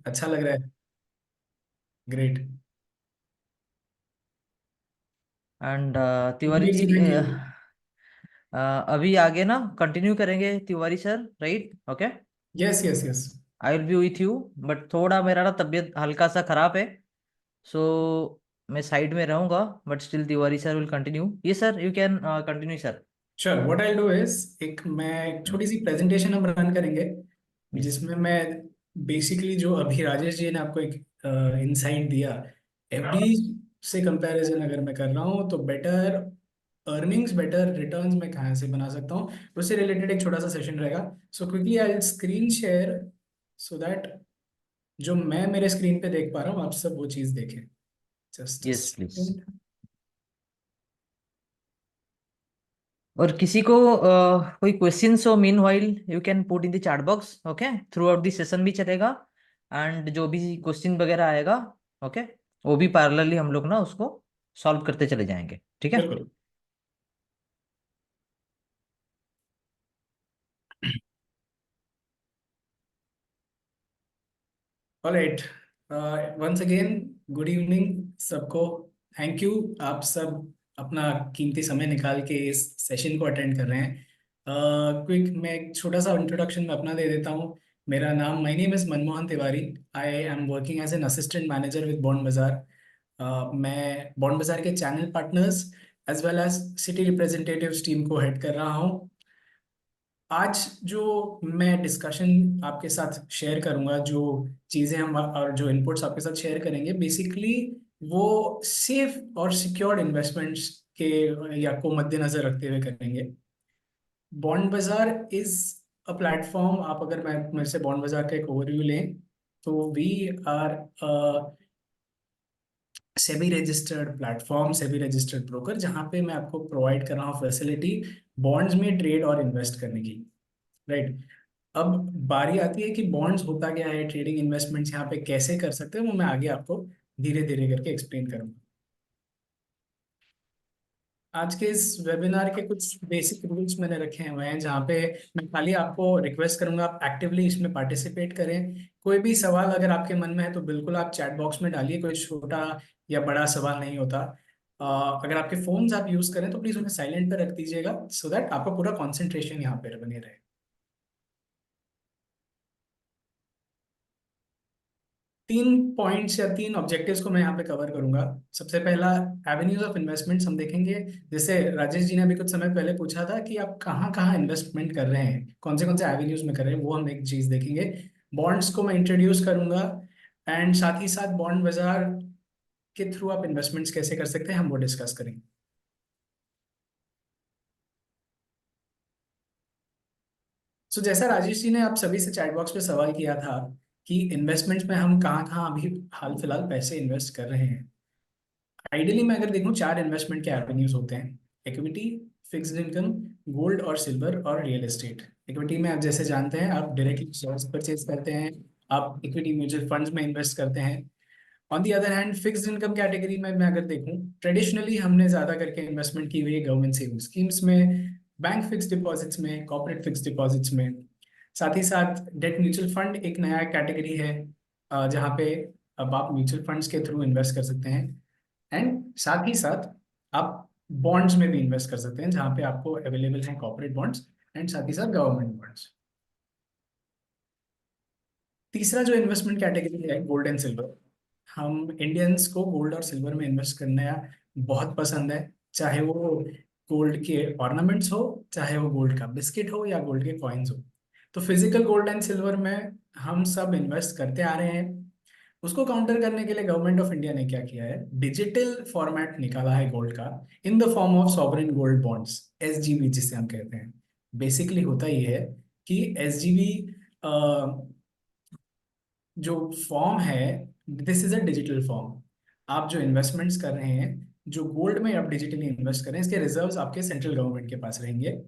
अच्छा लग रहा है। Great. And Tiwari Ranveer ji, ji, thank you. अभी आगे ना कंटिन्यू करेंगे Tiwari sir, right? Okay. Yes yes yes. I will be with you, but थोड़ा मेरा ना तबीयत हल्का सा खराब है, सो मैं साइड में रहूंगा, but still Tiwari sir will continue. Yeah sir, you can continue sir. Sure, what I do is एक छोटी सी प्रेजेंटेशन हम रन करेंगे, यस। जिसमें मैं बेसिकली जो अभी राजेश जी ने आपको एक इंसाइट दिया, एफडी से कंपैरिजन अगर मैं कर रहा हूँ तो बेटर अर्निंग्स, बेटर रिटर्न्स मैं कहाँ से बना सकता हूँ, उससे रिलेटेड एक छोटा सा सेशन रहेगा। So quickly I screen share so that जो मैं मेरे स्क्रीन पे देख पा रहा हूँ आप सब वो चीज़ देखें। Just a yes please. Second. और किसी को कोई क्वेश्चंस हो, mean while you can put in the chat box, okay? Through out the session भी चलेगा, एंड जो भी क्वेश्चन वगैरह आएगा, ओके, वो भी पैरेलली हम लोग ना उसको सॉल्व करते चले जाएंगे, ठीक है? बिल्कुल। Alright, once again good evening सबको। थैंक यू, आप सब अपना कीमती समय निकाल के इस सेशन को अटेंड कर रहे हैं। क्विक मैं एक छोटा सा इंट्रोडक्शन में अपना दे देता हूँ। मेरा नाम, my name is Manmohan Tiwari. I am working as an assistant manager with Bond Bazaar. मैं बॉन्ड बाजार के channel partners as well as city representatives team को हेड कर रहा हूँ। आज जो मैं डिस्कशन आपके साथ शेयर करूंगा, जो चीज़ें हम और जो इनपुट्स आपके साथ शेयर करेंगे, बेसिकली वो सेफ और सिक्योर्ड इन्वेस्टमेंट्स के या को मद्देनजर रखते हुए करेंगे। Bond Bazaar is a platform. आप अगर मैं मेरे से बॉन्ड बाजार का एक ओवरव्यू लें तो we are SEBI registered platform, SEBI registered broker, जहाँ पे मैं आपको प्रोवाइड कर रहा हूँ फैसिलिटी बॉन्ड्स में ट्रेड और इन्वेस्ट करने की। राइट। अब बारी आती है कि बॉन्ड्स होता क्या है, ट्रेडिंग इन्वेस्टमेंट्स यहाँ पे कैसे कर सकते हैं, वो मैं आगे आपको धीरे धीरे करके एक्सप्लेन करूंगा। आज के इस वेबिनार के कुछ बेसिक रूल्स मैंने रखे हुए हैं, जहाँ पे मैं खाली आपको रिक्वेस्ट करूंगा आप एक्टिवली इसमें पार्टिसिपेट करें। कोई भी सवाल अगर आपके मन में है तो बिल्कुल आप चैट बॉक्स में डालिए, कोई छोटा या बड़ा सवाल नहीं होता। अगर आपके फोन्स आप यूज करें तो प्लीज उन्हें साइलेंट पे रख दीजिएगा, सो दैट आपका पूरा कॉन्सेंट्रेशन यहाँ पे बने रहे। तीन पॉइंट्स या तीन ऑब्जेक्टिव्स को मैं यहाँ पे कवर करूंगा। सबसे पहला, एवेन्यूज ऑफ इन्वेस्टमेंट्स हम देखेंगे। जैसे राजेश जी ने अभी कुछ समय पहले पूछा था कि आप कहाँ कहाँ इन्वेस्टमेंट कर रहे हैं, कौन से एवेन्यूज में कर रहे हैं, वो हम एक चीज देखेंगे। बॉन्ड्स को मैं इंट्रोड्यूस करूंगा, एंड साथ ही साथ बॉन्ड बाजार के थ्रू आप इन्वेस्टमेंट्स कैसे कर सकते हैं हम वो डिस्कस करेंगे। सो जैसा राजेश जी ने आप सभी से चैट बॉक्स पे सवाल किया था कि इन्वेस्टमेंट्स में हम कहाँ कहाँ अभी हाल फिलहाल पैसे इन्वेस्ट कर रहे हैं। आइडियली मैं अगर देखूं, चार इन्वेस्टमेंट के एवेन्यूज होते हैं: इक्विटी, फिक्स्ड इनकम, गोल्ड और सिल्वर, और रियल एस्टेट। इक्विटी में आप जैसे जानते हैं आप डायरेक्टली शेयर्स परचेज करते हैं, आप इक्विटी म्यूचुअल फंड्स में इन्वेस्ट करते हैं। On the other hand, fixed income category में मैं अगर देखूं, ट्रेडिशनली हमने ज्यादा करके इन्वेस्टमेंट की हुई है गवर्नमेंट सेविंग स्कीम्स में, बैंक फिक्स डिपॉजिट्स में, कॉर्पोरेट फिक्स डिपॉजिट्स में। साथ ही साथ डेट म्यूचुअल फंड एक नया कैटेगरी है, जहाँ पे अब आप म्यूचुअल फंड्स के थ्रू इन्वेस्ट कर सकते हैं। एंड साथ ही साथ आप बॉन्ड्स में भी इन्वेस्ट कर सकते हैं, जहाँ पे आपको अवेलेबल है कॉर्पोरेट बॉन्ड्स एंड साथ ही साथ गवर्नमेंट बॉन्ड्स। तीसरा जो इन्वेस्टमेंट कैटेगरी है, गोल्ड एंड सिल्वर। हम इंडियंस को गोल्ड और सिल्वर में इन्वेस्ट करना बहुत पसंद है, चाहे वो गोल्ड के ऑर्नामेंट्स हो, चाहे वो गोल्ड का बिस्किट हो, या गोल्ड के कॉइन्स हो। तो फिजिकल गोल्ड एंड सिल्वर में हम सब इन्वेस्ट करते आ रहे हैं। उसको काउंटर करने के लिए गवर्नमेंट ऑफ इंडिया ने क्या किया है, डिजिटल फॉर्मेट निकाला है गोल्ड का, in the form of sovereign gold bonds, SGB जिसे हम कहते हैं। बेसिकली होता ये है कि एसजीबी जो फॉर्म है, this is a digital form. आप जो इन्वेस्टमेंट्स कर रहे हैं, जो गोल्ड में आप डिजिटली इन्वेस्ट कर रहे हैं, इसके रिजर्व्स आपके सेंट्रल गवर्नमेंट के पास रहेंगे।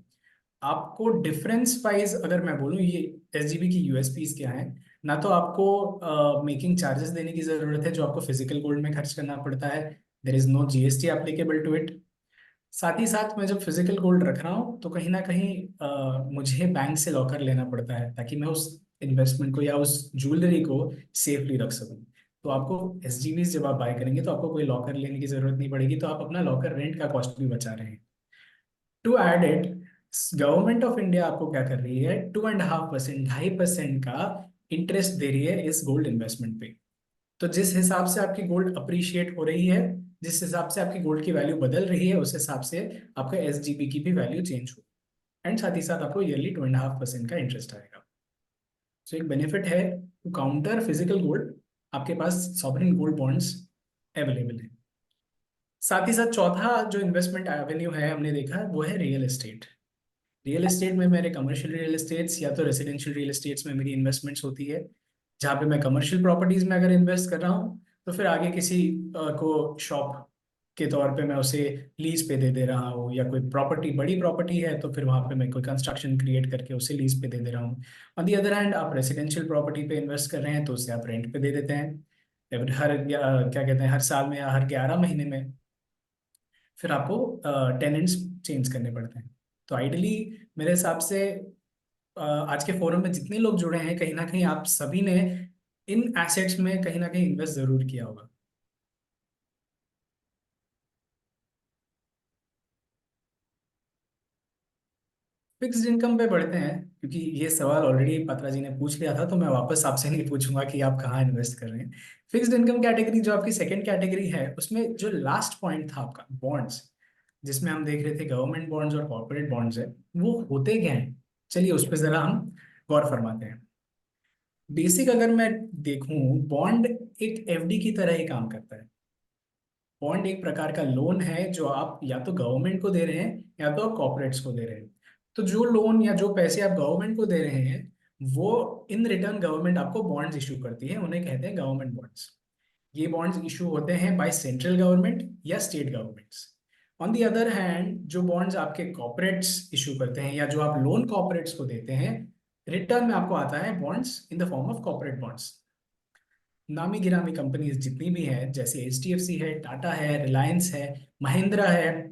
आपको डिफरेंस वाइज अगर मैं बोलूँ, ये एसजीबी की यूएसपीज क्या है, ना तो आपको मेकिंग चार्जेस देने की जरूरत है जो आपको फिजिकल गोल्ड में खर्च करना पड़ता है, there is no GST applicable to it. साथ ही साथ मैं जब फिजिकल गोल्ड रख रहा हूँ तो कहीं ना कहीं मुझे बैंक से लॉकर लेना पड़ता है, ताकि मैं उस इन्वेस्टमेंट को या उस ज्वेलरी को सेफली रख सकूं। तो आपको एसजीवी जब आप बाय करेंगे तो आपको कोई लॉकर लेने की जरूरत नहीं पड़ेगी, तो आप अपना लॉकर रेंट का कॉस्ट भी बचा रहे हैं। To add it, government of India आपको क्या कर रही है, 2.5%, 2.5% का इंटरेस्ट दे रही है इस गोल्ड इन्वेस्टमेंट पे। तो जिस हिसाब से आपकी गोल्ड अप्रिशिएट हो रही है, जिस हिसाब से आपकी गोल्ड की वैल्यू बदल रही है, उस हिसाब से आपका एसजीबी की भी वैल्यू चेंज हो, एंड साथ ही साथ आपको ईयरली 2.5% का इंटरेस्ट आएगा। सो एक बेनिफिट है, टू काउंटर फिजिकल गोल्ड आपके पास सॉवरेन गोल्ड बॉन्ड्स अवेलेबल है। साथ ही साथ चौथा जो इन्वेस्टमेंट एवेन्यू है हमने देखा, वो है रियल एस्टेट। रियल एस्टेट में मेरे कमर्शियल रियल एस्टेट्स या तो रेसिडेंशियल रियल एस्टेट्स में मेरी इन्वेस्टमेंट्स होती है, जहाँ पे मैं कमर्शियल प्रॉपर्टीज में अगर इन्वेस्ट कर रहा हूँ तो फिर आगे किसी को शॉप के तौर पे मैं उसे लीज पे दे दे रहा हूँ, या कोई प्रॉपर्टी बड़ी प्रॉपर्टी है तो फिर वहाँ पे मैं कोई कंस्ट्रक्शन क्रिएट करके उसे लीज पे दे दे रहा हूँ। ऑन दी अदर हैंड, आप रेसिडेंशियल प्रॉपर्टी पे इन्वेस्ट कर रहे हैं तो उसे आप रेंट पे दे देते हैं, क्या कहते हैं, हर साल में या हर 11 महीने में फिर आपको टेनेंट्स चेंज करने पड़ते हैं। तो आइडली मेरे हिसाब से आज के फोरम में जितने लोग जुड़े हैं, कहीं ना कहीं आप सभी ने इन एसेट्स में कहीं ना कहीं इन्वेस्ट जरूर किया होगा। फिक्स्ड इनकम पे बढ़ते हैं, क्योंकि ये सवाल ऑलरेडी पत्रा जी ने पूछ लिया था, तो मैं वापस आपसे नहीं पूछूंगा कि आप कहाँ इन्वेस्ट कर रहे हैं। फिक्स्ड इनकम कैटेगरी जो आपकी सेकंड कैटेगरी है, उसमें जो लास्ट पॉइंट था आपका बॉन्ड्स, जिसमें हम देख रहे थे गवर्नमेंट बॉन्ड्स और कॉर्पोरेट बॉन्ड्स है, वो होते क्या हैं, चलिए उस पर जरा हम गौर फरमाते हैं। बेसिक अगर मैं देखूं, बॉन्ड एक एफडी की तरह ही काम करता है। बॉन्ड एक प्रकार का लोन है जो आप या तो गवर्नमेंट को दे रहे हैं या तो आप कॉर्पोरेट्स को दे रहे हैं। तो जो लोन या जो पैसे आप गवर्नमेंट को दे रहे हैं, वो इन रिटर्न गवर्नमेंट आपको बॉन्ड्स इशू करती है, उन्हें कहते हैं गवर्नमेंट बॉन्ड्स। ये बॉन्ड्स इशू होते हैं बाय सेंट्रल गवर्नमेंट या state governments. On the other hand, जो बॉन्ड्स आपके कॉर्पोरेट्स इशू करते हैं या जो आप लोन कॉर्पोरेट्स को देते हैं, रिटर्न में आपको आता है bonds in the form of corporate bonds. नामी गिरामी कंपनीज जितनी भी हैं, जैसे एचडीएफसी है, टाटा है, रिलायंस है, महिंद्रा है,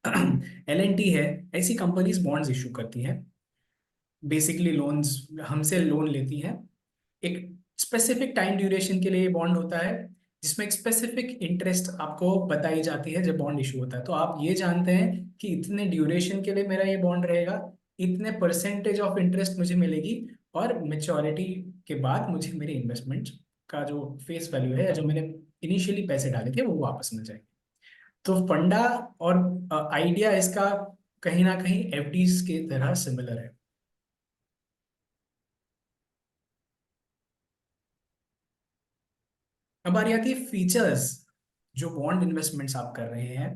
एलएनटी है, ऐसी कंपनीज बॉन्ड्स इशू करती हैं। बेसिकली लोन्स हमसे लोन लेती हैं, एक स्पेसिफिक टाइम ड्यूरेशन के लिए बॉन्ड होता है, जिसमें एक स्पेसिफिक इंटरेस्ट आपको बताई जाती है जब बॉन्ड इशू होता है। तो आप ये जानते हैं कि इतने ड्यूरेशन के लिए मेरा ये बॉन्ड रहेगा, इतने परसेंटेज ऑफ इंटरेस्ट मुझे मिलेगी, और मेच्योरिटी के बाद मुझे मेरे इन्वेस्टमेंट का जो फेस वैल्यू है या जो मैंने इनिशियली पैसे डाले थे वो वापस मिल जाएंगे। तो फंडा और आइडिया इसका कहीं ना कहीं एफडीज के तरह सिमिलर है। अब आ रही आती है फीचर्स, जो बॉन्ड इन्वेस्टमेंट्स आप कर रहे हैं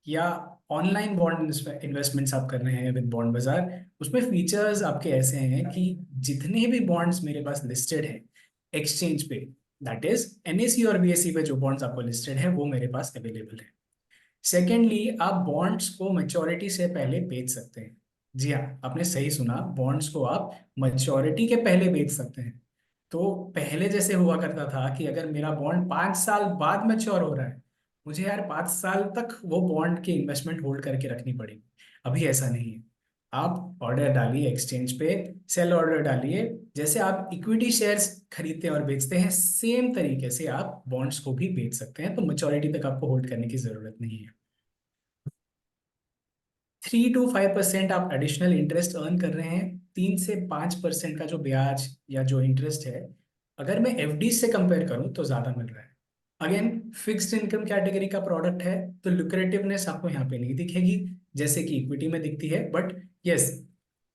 या ऑनलाइन बॉन्ड इन्वेस्टमेंट्स आप कर रहे हैं विद बॉन्ड बाजार, उसमें फीचर्स आपके ऐसे हैं कि जितने भी बॉन्ड्स मेरे पास लिस्टेड हैं एक्सचेंज पे, दैट इज एनएसई और बीएसई पे जो बॉन्ड्स आपको लिस्टेड है वो मेरे पास अवेलेबल है। सेकेंडली, आप बॉन्ड्स को मैच्योरिटी से पहले बेच सकते हैं। जी हाँ, आपने सही सुना, बॉन्ड्स को आप मैच्योरिटी के पहले बेच सकते हैं। तो पहले जैसे हुआ करता था कि अगर मेरा बॉन्ड 5 साल बाद मैच्योर हो रहा है, मुझे यार 5 साल तक वो बॉन्ड की इन्वेस्टमेंट होल्ड करके रखनी पड़ेगी। अभी ऐसा नहीं है। आप ऑर्डर डालिए एक्सचेंज पे, सेल ऑर्डर डालिए, जैसे आप इक्विटी शेयर्स खरीदते हैं और बेचते हैं, सेम तरीके से आप बॉन्ड्स को भी बेच सकते हैं। तो मैच्योरिटी तक आपको होल्ड करने की जरूरत नहीं है। 3 to 5% आप एडिशनल इंटरेस्ट अर्न कर रहे हैं। 3 से 5% का जो ब्याज या जो इंटरेस्ट है, अगर मैं एफडी से कंपेयर करूं तो ज्यादा मिल रहा है। अगेन, फिक्स्ड इनकम कैटेगरी का प्रोडक्ट है, तो लुक्रेटिवनेस आपको यहाँ पे नहीं दिखेगी जैसे कि इक्विटी में दिखती है, बट यस,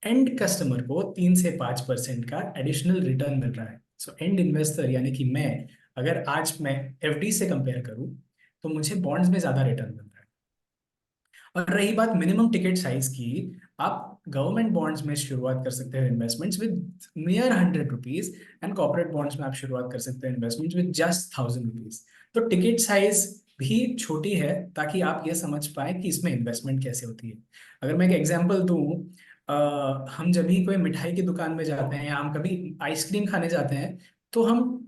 एंड कस्टमर को 3 से 5% का एडिशनल रिटर्न मिल रहा है। सो एंड इन्वेस्टर यानी कि मैं, अगर आज मैं एफडी से कंपेयर करूं तो मुझे बॉन्ड्स में ज्यादा रिटर्न मिल रहा है। और रही बात मिनिमम टिकट साइज की, आप गवर्नमेंट बॉन्ड्स में शुरुआत कर सकते हैं investments with near 100 rupees, and corporate bonds में आप शुरुआत कर सकते हैं इन्वेस्टमेंट्स विद जस्ट 1000 रुपीज। तो टिकट साइज भी छोटी है, ताकि आप ये समझ पाए कि इसमें इन्वेस्टमेंट कैसे होती है। अगर मैं एक एग्जांपल दूं, हम जब भी कोई मिठाई की दुकान में जाते हैं या हम कभी आइसक्रीम खाने जाते हैं, तो हम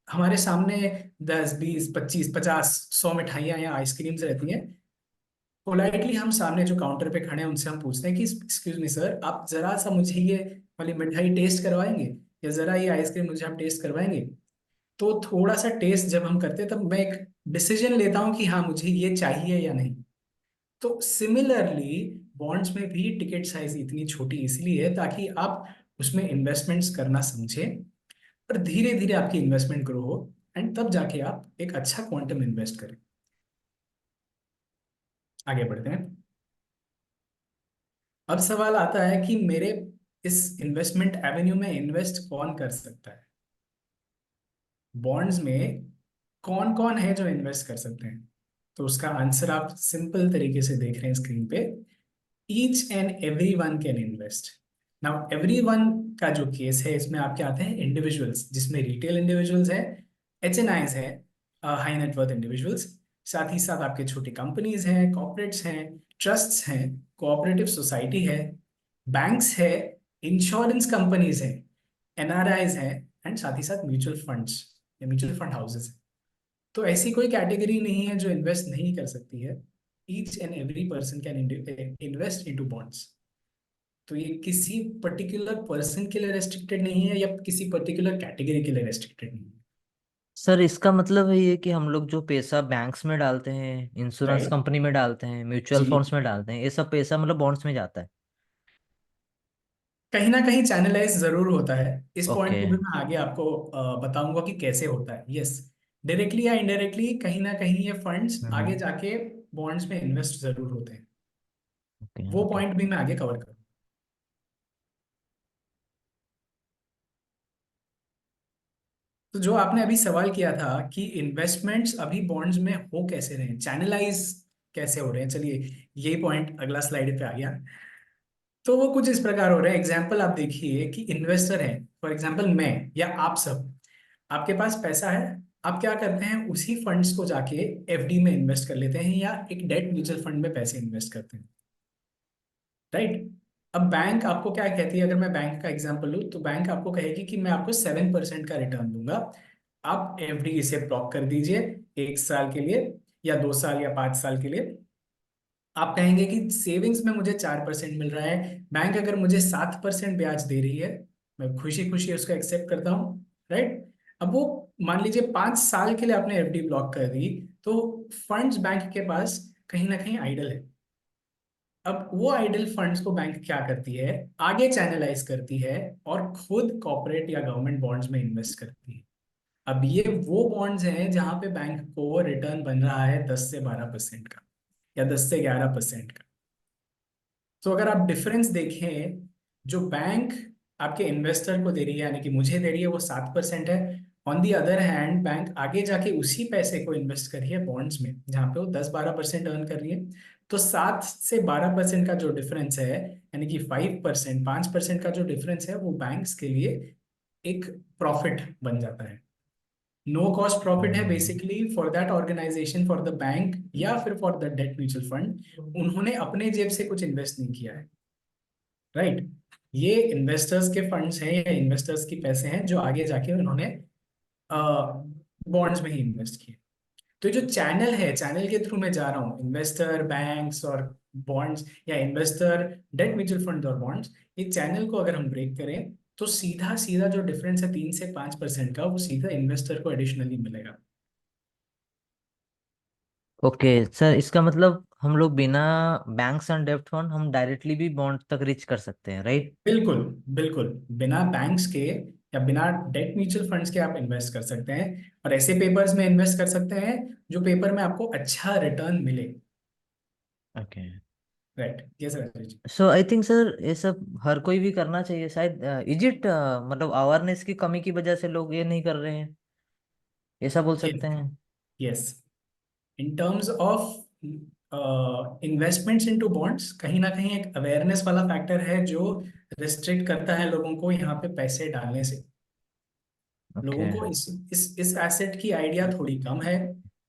हमारे सामने 10, 20, 25, 50, 100 मिठाइयाँ या आइसक्रीम्स रहती हैं। पोलाइटली हम सामने जो काउंटर पे खड़े हैं उनसे हम पूछते हैं कि एक्सक्यूज मी सर, आप जरा सा मुझे ये वाली मिठाई टेस्ट करवाएंगे, या जरा ये आइसक्रीम मुझे आप टेस्ट करवाएंगे। तो थोड़ा सा टेस्ट जब हम करते हैं तब मैं एक डिसीजन लेता हूँ कि हाँ मुझे ये चाहिए या नहीं। तो सिमिलरली बॉन्ड्स में भी टिकट साइज इतनी छोटी इसलिए है ताकि आप उसमें इन्वेस्टमेंट्स करना समझें, और धीरे धीरे आपकी इन्वेस्टमेंट ग्रो हो, एंड तब जाके आप एक अच्छा क्वांटम इन्वेस्ट करें। आगे बढ़ते हैं। अब सवाल आता है कि मेरे इस इन्वेस्टमेंट एवेन्यू में इन्वेस्ट कौन कर सकता है, बॉन्ड्स में कौन कौन है जो इन्वेस्ट कर सकते हैं। तो उसका आंसर आप सिंपल तरीके से देख रहे हैं स्क्रीन पे, each and every one can invest. Now every one का जो केस है इसमें आपके आते हैं इंडिविजुअल्स, जिसमें रिटेल इंडिविजुअल्स है, HNIs है, हाई नेटवर्थ इंडिविजुअल्स, साथ ही साथ आपके छोटी कंपनीज हैं, कॉर्पोरेट्स हैं, ट्रस्ट्स हैं, कोऑपरेटिव सोसाइटी है, बैंक्स है, इंश्योरेंस कंपनीज है, NRIs हैं, एंड साथ ही साथ म्यूचुअल फंड्स या म्यूचुअल फंड हाउसेज हैं। तो ऐसी कोई कैटेगरी नहीं है जो इन्वेस्ट नहीं कर सकती है। Each and every person can invest into bonds. तो ये किसी पर्टिकुलर पर्सन के लिए रेस्ट्रिक्टेड नहीं है, या किसी पर्टिकुलर कैटेगरी के लिए रेस्ट्रिक्टेड नहीं है। सर इसका मतलब है ये कि हम लोग जो पैसा बैंक्स में डालते हैं, इंश्योरेंस राइट। कंपनी में डालते हैं, म्यूचुअल जी। फंड्स में डालते हैं, ये सब पैसा मतलब बॉन्ड्स में जाता है। कहीं ना कहीं चैनलाइज जरूर होता है। इस पॉइंट ओके। को भी मैं आगे आपको बताऊंगा कि कैसे होता है। यस, डायरेक्टली या इनडायरेक्टली कहीं ना कहीं ये फंड्स आगे हम्म। जाके बॉन्ड्स में इन्वेस्ट जरूर होते हैं। ओके वो ओके। पॉइंट भी मैं आगे कवर करूँ। तो जो आपने अभी सवाल किया था कि इन्वेस्टमेंट्स अभी बॉन्ड्स में हो कैसे रहे हैं, चैनलाइज कैसे हो रहे हैं, चलिए यही पॉइंट अगला स्लाइड पे आ गया। तो वो कुछ इस प्रकार हो रहे हैं। एग्जाम्पल आप देखिए कि इन्वेस्टर है, फॉर एग्जाम्पल मैं या आप सब, आपके पास पैसा है, आप क्या करते हैं उसी फंड्स को जाके FD में इन्वेस्ट कर लेते हैं, या एक डेट म्यूचुअल फंड में पैसे इन्वेस्ट करते हैं। राइट। अब बैंक आपको क्या कहती है, अगर मैं बैंक का एग्जांपल लूँ तो बैंक आपको कहेगी कि मैं आपको 7% का रिटर्न दूंगा, आप FD इसे ब्लॉक कर दीजिए 1 साल के लिए, या 2 साल, या 5 साल के लिए। आप कहेंगे कि सेविंग्स में मुझे 4% मिल रहा है, बैंक अगर मुझे 7% ब्याज दे रही है, मैं खुशी खुशी उसको एक्सेप्ट करता हूँ। राइट। अब वो मान लीजिए 5 साल के लिए आपने FD ब्लॉक कर दी, तो फंड्स बैंक के पास कहीं ना कहीं आइडल है। अब वो आइडल फंड्स को बैंक क्या करती है, आगे चैनलाइज करती है, और खुद कॉर्पोरेट या गवर्नमेंट बॉन्ड्स में इन्वेस्ट करती है। अब ये वो बॉन्ड्स हैं जहां पे बैंक को रिटर्न बन रहा है 10 से 12% का, या 10 से 11% का। तो अगर आप डिफरेंस देखें, जो बैंक आपके इन्वेस्टर को दे रही है यानी कि मुझे दे रही है वो 7% है। On the other hand bank आगे जाके उसी पैसे को इन्वेस्ट कर रही है बॉन्ड्स में, जहां पे वो 10-12% अर्न कर रही है। तो 7 से 12% का जो डिफरेंस है, यानी कि 5%, 5% का जो डिफरेंस है, वो बैंक्स के लिए एक प्रॉफिट बन जाता है। नो कॉस्ट प्रॉफिट है hmm. Basically for that organisation, for the bank, या फिर for the debt mutual fund. उन्होंने अपने जेब से कुछ इन्वेस्ट नहीं किया है। राइट। ये इन्वेस्टर्स के फंड्स हैं या इन्वेस्टर्स की पैसे हैं जो आगे जाके उन्होंने बॉन्ड्स में ही इन्वेस्ट किए। तो जो चैनल है, चैनल के थ्रू मैं जा रहा हूँ, इन्वेस्टर, बैंक्स और बॉन्ड्स, या इन्वेस्टर, डेट म्यूचुअल फंड और बॉन्ड्स, ये चैनल को अगर हम ब्रेक करें तो सीधा सीधा जो डिफरेंस है 3 से 5% का, वो सीधा इन्वेस्टर को एडिशनली मिलेगा। ओके सर, इसका मतलब हम लोग बिना बैंक्स एंड डेब्ट फंड हम डायरेक्टली भी बॉन्ड तक रीच कर सकते हैं, राइट? बिल्कुल। बिल्कुल। बिना बैंक्स के या बिना डेट म्यूचुअल फंड्स के आप इन्वेस्ट कर सकते हैं, और ऐसे पेपर्स में इन्वेस्ट कर सकते हैं जो पेपर में आपको अच्छा रिटर्न मिले। Okay. Right. Yes Rajesh ji. So I think sir ये सब हर कोई भी करना चाहिए शायद। इज इट मतलब अवेयरनेस की कमी की वजह से लोग ये नहीं कर रहे हैं, ऐसा बोल सकते हैं? Yes. In terms of investments into bonds, कहीं ना कहीं एक अवेयरनेस वाला फैक्टर है जो रिस्ट्रिक्ट करता है लोगों को यहाँ पे पैसे डालने से। ओके। लोगों को इस एसेट की आइडिया थोड़ी कम है।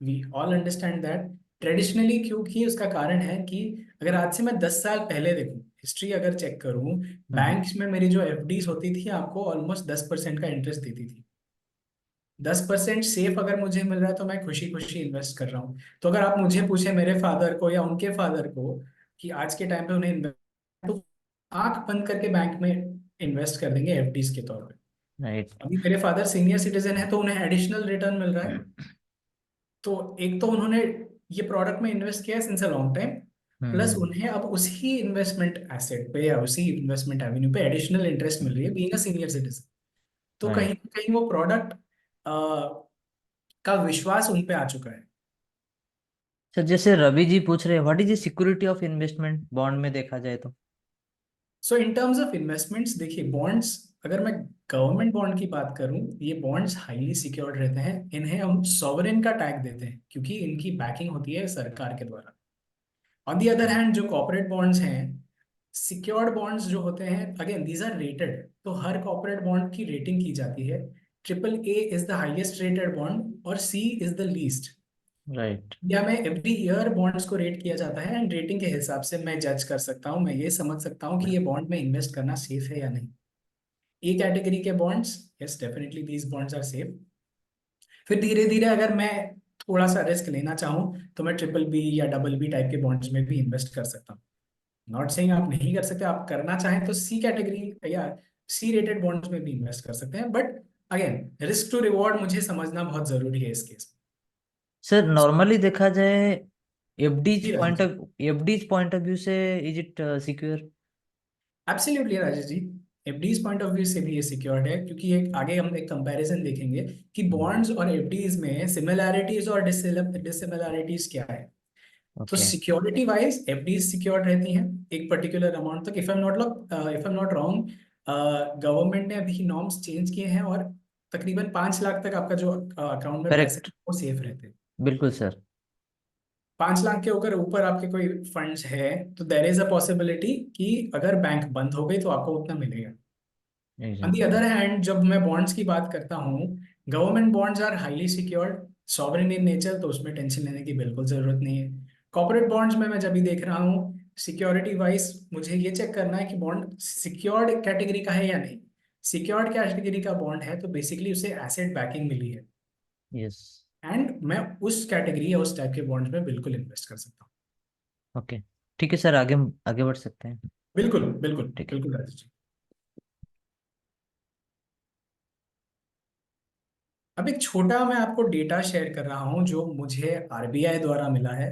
We all understand that. Traditionally, क्योंकि उसका कारण है कि अगर आज से मैं 10 साल पहले देखूं, हिस्ट्री अगर चेक करूं, हम्म। बैंक्स में मेरी जो FDs होती थी आपको ऑलमोस्ट 10% का इंटरेस्ट देती थी। 10% सेफ अगर मुझे मिल रहा है तो मैं खुशी खुशी इन्वेस्ट कर रहा हूँ। तो अगर आप मुझे पूछे मेरे फादर को या उनके फादर को कि आज के टाइम पे उन्हें तो आंख बंद करके बैंक में इन्वेस्ट कर देंगे एफडीज के तौर पे। राइट। अभी मेरे फादर सीनियर सिटीजन है तो उन्हें एडिशनल रिटर्न मिल रहा है। तो एक तो उन्होंने ये प्रोडक्ट में इन्वेस्ट किया है since a long time, plus hmm. उन्हें अब उसी इन्वेस्टमेंट एसेट पे या उसी इन्वेस्टमेंट एवेन्यू पे एडिशनल इंटरेस्ट मिल रही है बीइंग अ सीनियर सिटीजन। तो कहीं राइट। ना कहीं वो प्रोडक्ट का विश्वास उन पे आ चुका है। सर जैसे रवि जी पूछ रहे हैं, what is the security of investment bond में देखा जाए तो? सो इन टर्म्स ऑफ इन्वेस्टमेंट्स देखिए, बॉन्ड्स, अगर मैं गवर्नमेंट बॉन्ड की बात करूं, ये बॉन्ड्स हाईली सिक्योर्ड रहते हैं। इन्हें हम सॉवरेन का टैग देते हैं क्योंकि इनकी बैकिंग होती है सरकार के द्वारा। ऑन दी अदर हैंड जो कॉर्पोरेट बॉन्ड्स हैं, सिक्योर्ड बॉन्ड्स जो होते हैं, अगेन दीज आर रेटेड, तो हर कॉर्पोरेट बॉन्ड की रेटिंग की जाती है। Triple A is the highest rated bond और C is the least. Right. India में एवरी ईयर बॉन्ड्स को रेट किया जाता है एंड रेटिंग के हिसाब से मैं जज कर सकता हूँ, मैं ये समझ सकता हूँ कि ये बॉन्ड में इन्वेस्ट करना सेफ है या नहीं। ए कैटेगरी के bonds, yes definitely these bonds are safe. फिर धीरे धीरे अगर मैं थोड़ा सा रिस्क लेना चाहूँ तो मैं ट्रिपल बी या डबल बी टाइप के बॉन्ड्स में भी इन्वेस्ट कर सकता हूँ। नॉट सेइंग आप नहीं कर सकते, आप करना चाहें तो सी कैटेगरी या सी रेटेड बॉन्ड्स में भी इन्वेस्ट कर सकते हैं, but again risk to reward मुझे समझना बहुत जरूरी है इस केस सर में। नॉर्मली देखा जाए, FDs ji Rajesh point ji. Of FDs point of view से is it secure? Absolutely Rajesh ji, FDs point of view से भी ये सिक्योर्ड है क्योंकि एक आगे हम एक कंपैरिजन देखेंगे कि बॉन्ड्स और एफडीज में सिमिलैरिटीज और डिसिमिलैरिटीज क्या है। तो okay. Security wise FDs secured रहती हैं एक पर्टिकुलर अमाउंट तक। If I am not wrong, government ने अभी नॉर्म्स चेंज किए हैं और तकरीबन 5 लाख तक आपका जो अकाउंट में पैसे करेक्ट। हैं, वो सेफ रहते हैं। बिल्कुल सर। 5 लाख के ऊपर ऊपर आपके कोई फंड्स है तो देर इज अ पॉसिबिलिटी कि अगर बैंक बंद हो गई तो आपको उतना मिलेगा। On the exactly. Other hand जब मैं बॉन्ड्स की बात करता हूँ, government bonds are highly secured, sovereign in nature, तो उसमें टेंशन लेने की बिल्कुल जरूरत नहीं है। कॉर्पोरेट बॉन्ड्स में मैं जब भी देख रहा हूँ सिक्योरिटी वाइज, मुझे ये चेक करना है कि बॉन्ड सिक्योर्ड कैटेगरी का है या नहीं। सिक्योर्ड कैटेगरी का बॉन्ड है तो बेसिकली उसे एसेट बैकिंग मिली है यस। एंड मैं उस कैटेगरी या उस टाइप के बॉन्ड्स में बिल्कुल इन्वेस्ट कर सकता हूँ। ओके। ठीक है सर, आगे आगे बढ़ सकते हैं। बिल्कुल बिल्कुल ठीक है। बिल्कुल राजेश जी। अब एक छोटा मैं आपको डेटा शेयर कर रहा हूं जो मुझे आरबीआई द्वारा मिला है।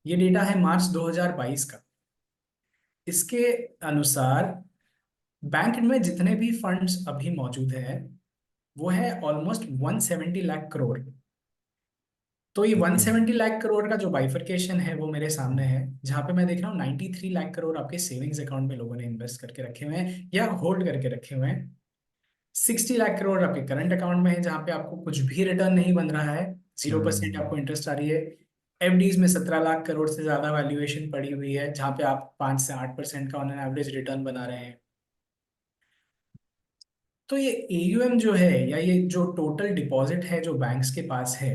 ये डेटा है मार्च 2022 का। इसके अनुसार बैंक में जितने भी फंड्स अभी मौजूद हैं वो है ऑलमोस्ट 170 लाख करोड़। तो ये ओके। 170 लाख करोड़ का जो बाइफरकेशन है वो मेरे सामने है, जहां पे मैं देख रहा हूँ 93 लाख करोड़ आपके सेविंग्स अकाउंट में लोगों ने इन्वेस्ट करके रखे हुए हैं या होल्ड करके रखे हुए हैं। 60 लाख करोड़ आपके करंट अकाउंट में है जहां पे आपको कुछ भी रिटर्न नहीं बन रहा है, 0% हम्म। आपको इंटरेस्ट आ रही है। एफडीज में 17 लाख करोड़ से ज्यादा वैल्यूएशन पड़ी हुई है जहां पे आप 5 से 8% का ऑन एन एवरेज रिटर्न बना रहे हैं। तो ये एयूएम जो है या ये जो टोटल डिपॉजिट है जो बैंक्स के पास है,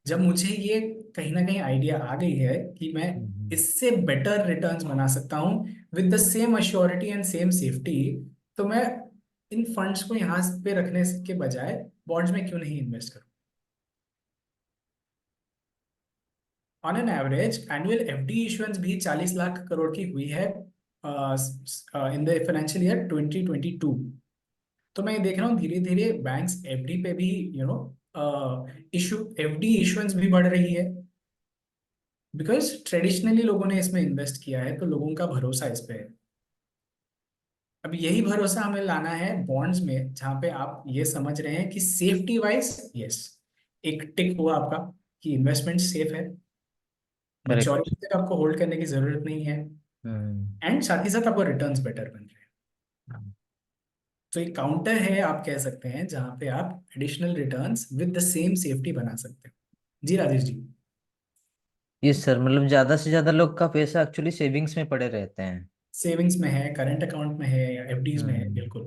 जब मुझे ये कहीं ना कहीं आइडिया आ गई है कि मैं हम्म। इससे बेटर रिटर्न्स बना सकता हूँ with the same assurity and same safety, तो मैं इन फंड्स को यहाँ पे रखने के बजाय बॉन्ड्स में क्यों नहीं इन्वेस्ट करूँ। On an average annual FD issuance भी 40 लाख करोड़ की हुई है इन द फाइनेंशियल ईयर 2022। तो मैं देख रहा हूँ धीरे धीरे बैंक्स एफडी पे भी इशू एफडी इशुएंस भी बढ़ रही है बिकॉज ट्रेडिशनली लोगों ने इसमें इन्वेस्ट किया है तो लोगों का भरोसा इस पे है। अब यही भरोसा हमें लाना है बॉन्ड्स में जहां पे आप ये समझ रहे हैं कि सेफ्टी वाइज, यस, एक टिक हुआ आपका कि इन्वेस्टमेंट सेफ है, करेक्ट। मैच्योरिटी तक आपको होल्ड करने की जरूरत नहीं है हम्म। एंड साथ ही साथ आपको रिटर्न्स बेटर बन रहे हैं। तो एक काउंटर है आप कह सकते हैं जहां पे आप additional returns with the same safety बना सकते हैं। जी राजेश जी। यस सर, मतलब ज्यादा से ज्यादा लोग का पैसा एक्चुअली सेविंग्स में पड़े रहते हैं। सेविंग्स में है, करंट अकाउंट में है या एफडीज में है, हम्म। बिल्कुल।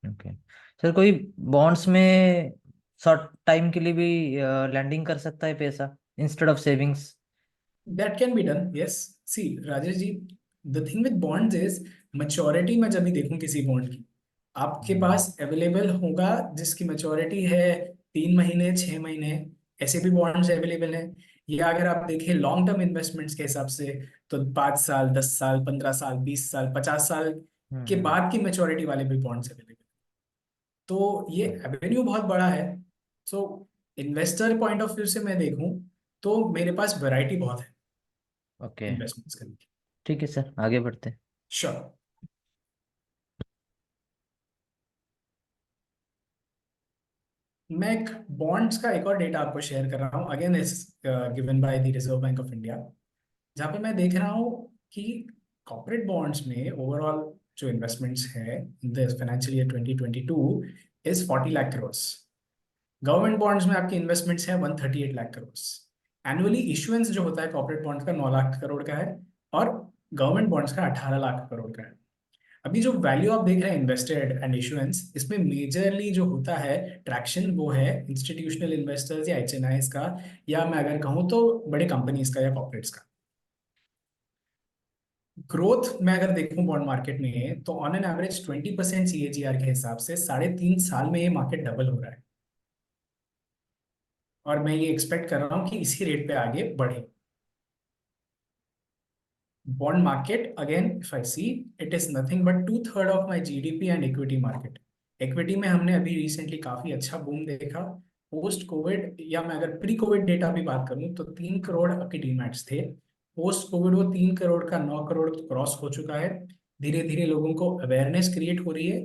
ओके। सर कोई बॉन्ड्स में शॉर्ट टाइम के लिए भी लैंडिंग कर सकता है पैसा instead of savings? That can be done, yes. See Rajesh ji, the thing with bonds is maturity में जब भी देखूं किसी बॉन्ड की, आपके पास अवेलेबल होगा जिसकी मैच्योरिटी है 3 महीने, 6 महीने, ऐसे भी बॉन्ड्स अवेलेबल हैं। या अगर आप देखें लॉन्ग टर्म इन्वेस्टमेंट्स के हिसाब से, तो 5 साल, 10 साल, 15 साल, 20 साल, 50 साल के हम्म। बाद की मेच्योरिटी वाले भी बॉन्ड्स अवेलेबल। तो ये एवेन्यू बहुत बड़ा है। सो इन्वेस्टर पॉइंट ऑफ व्यू से मैं देखूं तो मेरे पास वैरायटी बहुत है ओके। इन्वेस्टमेंट्स करने की। ठीक है सर, आगे बढ़ते हैं। श्योर। मैं एक बॉन्ड्स का एक और डेटा आपको शेयर कर रहा हूँ, again is given by the reserve bank of India, जहाँ पे मैं देख रहा हूँ कि कॉर्पोरेट बॉन्ड्स में ओवरऑल जो इन्वेस्टमेंट्स है in the financial year 2022 is 40 lakh crore. Government bonds में आपकी इन्वेस्टमेंट्स है 138 लाख करोड़। एनुअली इशुएंस जो होता है कॉर्पोरेट बॉन्ड्स का 9 लाख करोड़ का है, और गवर्नमेंट बॉन्ड्स का 18 लाख करोड़ का है। अभी जो वैल्यू आप देख रहे हैं इन्वेस्टेड एंड इशुएंस, इसमें मेजरली जो होता है ट्रैक्शन वो है इंस्टीट्यूशनल इन्वेस्टर्स या HNIs का, या मैं अगर कहूँ तो बड़े कंपनीज का या कॉर्पोरेट्स का। ग्रोथ में अगर देखूं बॉन्ड मार्केट में, तो ऑन एन एवरेज 20% CAGR के हिसाब से 3.5 साल में ये मार्केट डबल हो रहा है। और मैं ये एक्सपेक्ट कर रहा हूँ कि इसी रेट पे आगे बढ़े bond market. Again if I see, it is nothing but 2/3 of my GDP and equity market. Equity में हमने अभी रिसेंटली काफी अच्छा बूम देखा पोस्ट कोविड, या मैं अगर प्री कोविड डेटा भी बात करूं तो 3 करोड़ आपके डीमैट्स थे। पोस्ट कोविड वो 3 करोड़ का 9 करोड़ क्रॉस हो चुका है। धीरे धीरे लोगों को अवेयरनेस क्रिएट हो रही है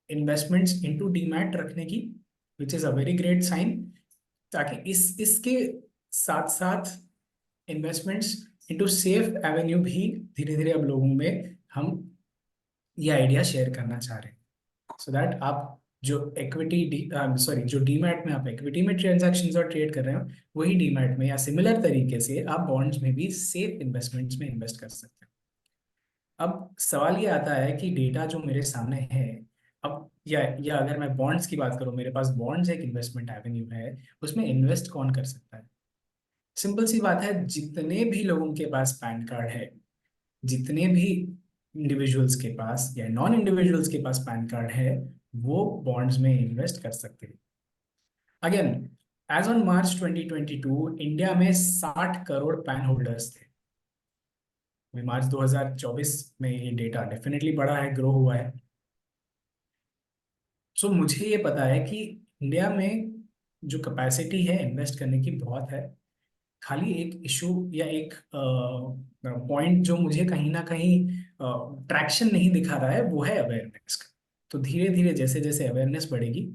इन्वेस्टमेंट्स इनटू डीमैट रखने की, which is a very great sign. ताकि इसके साथ साथ इन्वेस्टमेंट्स इनटू सेफ एवेन्यू भी धीरे धीरे अब लोगों में हम ये आइडिया शेयर करना चाह रहे हैं, सो दैट आप जो इक्विटी सॉरी जो डीमैट में आप इक्विटी में ट्रांजैक्शंस और ट्रेड कर रहे हो, वही डीमैट में या सिमिलर तरीके से आप बॉन्ड्स में भी सेफ इन्वेस्टमेंट्स में इन्वेस्ट कर सकते हैं। अब सवाल ये आता है कि डेटा जो मेरे सामने है अब, या अगर मैं बॉन्ड्स की बात करूं, मेरे पास बॉन्ड्स एक इन्वेस्टमेंट एवेन्यू है, उसमें इन्वेस्ट कौन कर सकता है? सिंपल सी बात है, जितने भी लोगों के पास पैन कार्ड है, जितने भी इंडिविजुअल्स के पास या नॉन इंडिविजुअल्स के पास पैन कार्ड है, वो बॉन्ड्स में इन्वेस्ट कर सकते हैं। Again, as on March 2022 India में 60 करोड़ पैन होल्डर्स थे। अभी मार्च 2024 में ये डेटा डेफिनेटली बढ़ा है, ग्रो हुआ है। सो मुझे ये पता है कि इंडिया में जो कैपेसिटी है इन्वेस्ट करने की बहुत है। खाली एक इशू या एक पॉइंट जो मुझे कहीं ना कहीं ट्रैक्शन नहीं दिखा रहा है, वो है अवेयरनेस का। तो धीरे धीरे जैसे जैसे अवेयरनेस बढ़ेगी,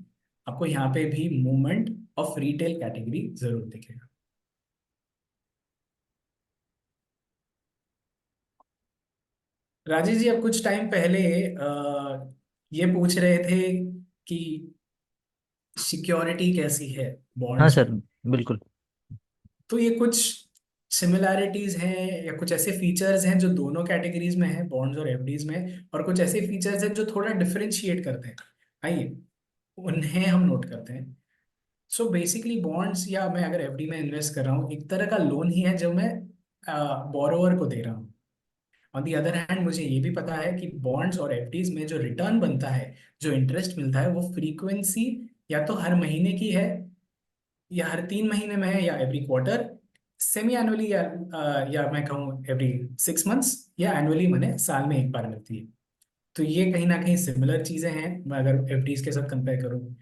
आपको यहाँ पे भी मूवमेंट ऑफ रिटेल कैटेगरी जरूर दिखेगा। राजेश जी, अब कुछ टाइम पहले ये पूछ रहे थे कि सिक्योरिटी कैसी है हाँ बॉन्ड्स सर, में। बिल्कुल। तो ये कुछ सिमिलैरिटीज हैं या कुछ ऐसे फीचर्स हैं जो दोनों कैटेगरीज में हैं, बॉन्ड्स और एफडीज में, और कुछ ऐसे फीचर्स हैं जो थोड़ा डिफरेंशिएट करते हैं। आइए उन्हें हम नोट करते हैं। सो बेसिकली बॉन्ड्स, या मैं अगर एफडी में इन्वेस्ट कर रहा हूँ, एक तरह का लोन ही है जो मैं बोरोवर को दे रहा हूँ। ऑन दी अदर हैंड मुझे ये भी पता है कि बॉन्ड्स और एफडीज में जो रिटर्न बनता है, जो इंटरेस्ट मिलता है, वो फ्रीक्वेंसी या तो हर महीने की है, या हर 3 महीने में है, या एवरी क्वार्टर, सेमी एनुअली, या मैं कहूँ एवरी 6 मंथ्स, या एनुअली मैंने साल में एक बार मिलती है। तो ये कहीं ना कहीं सिमिलर चीजें हैं मैं अगर एफडीज के साथ कंपेयर करूँ।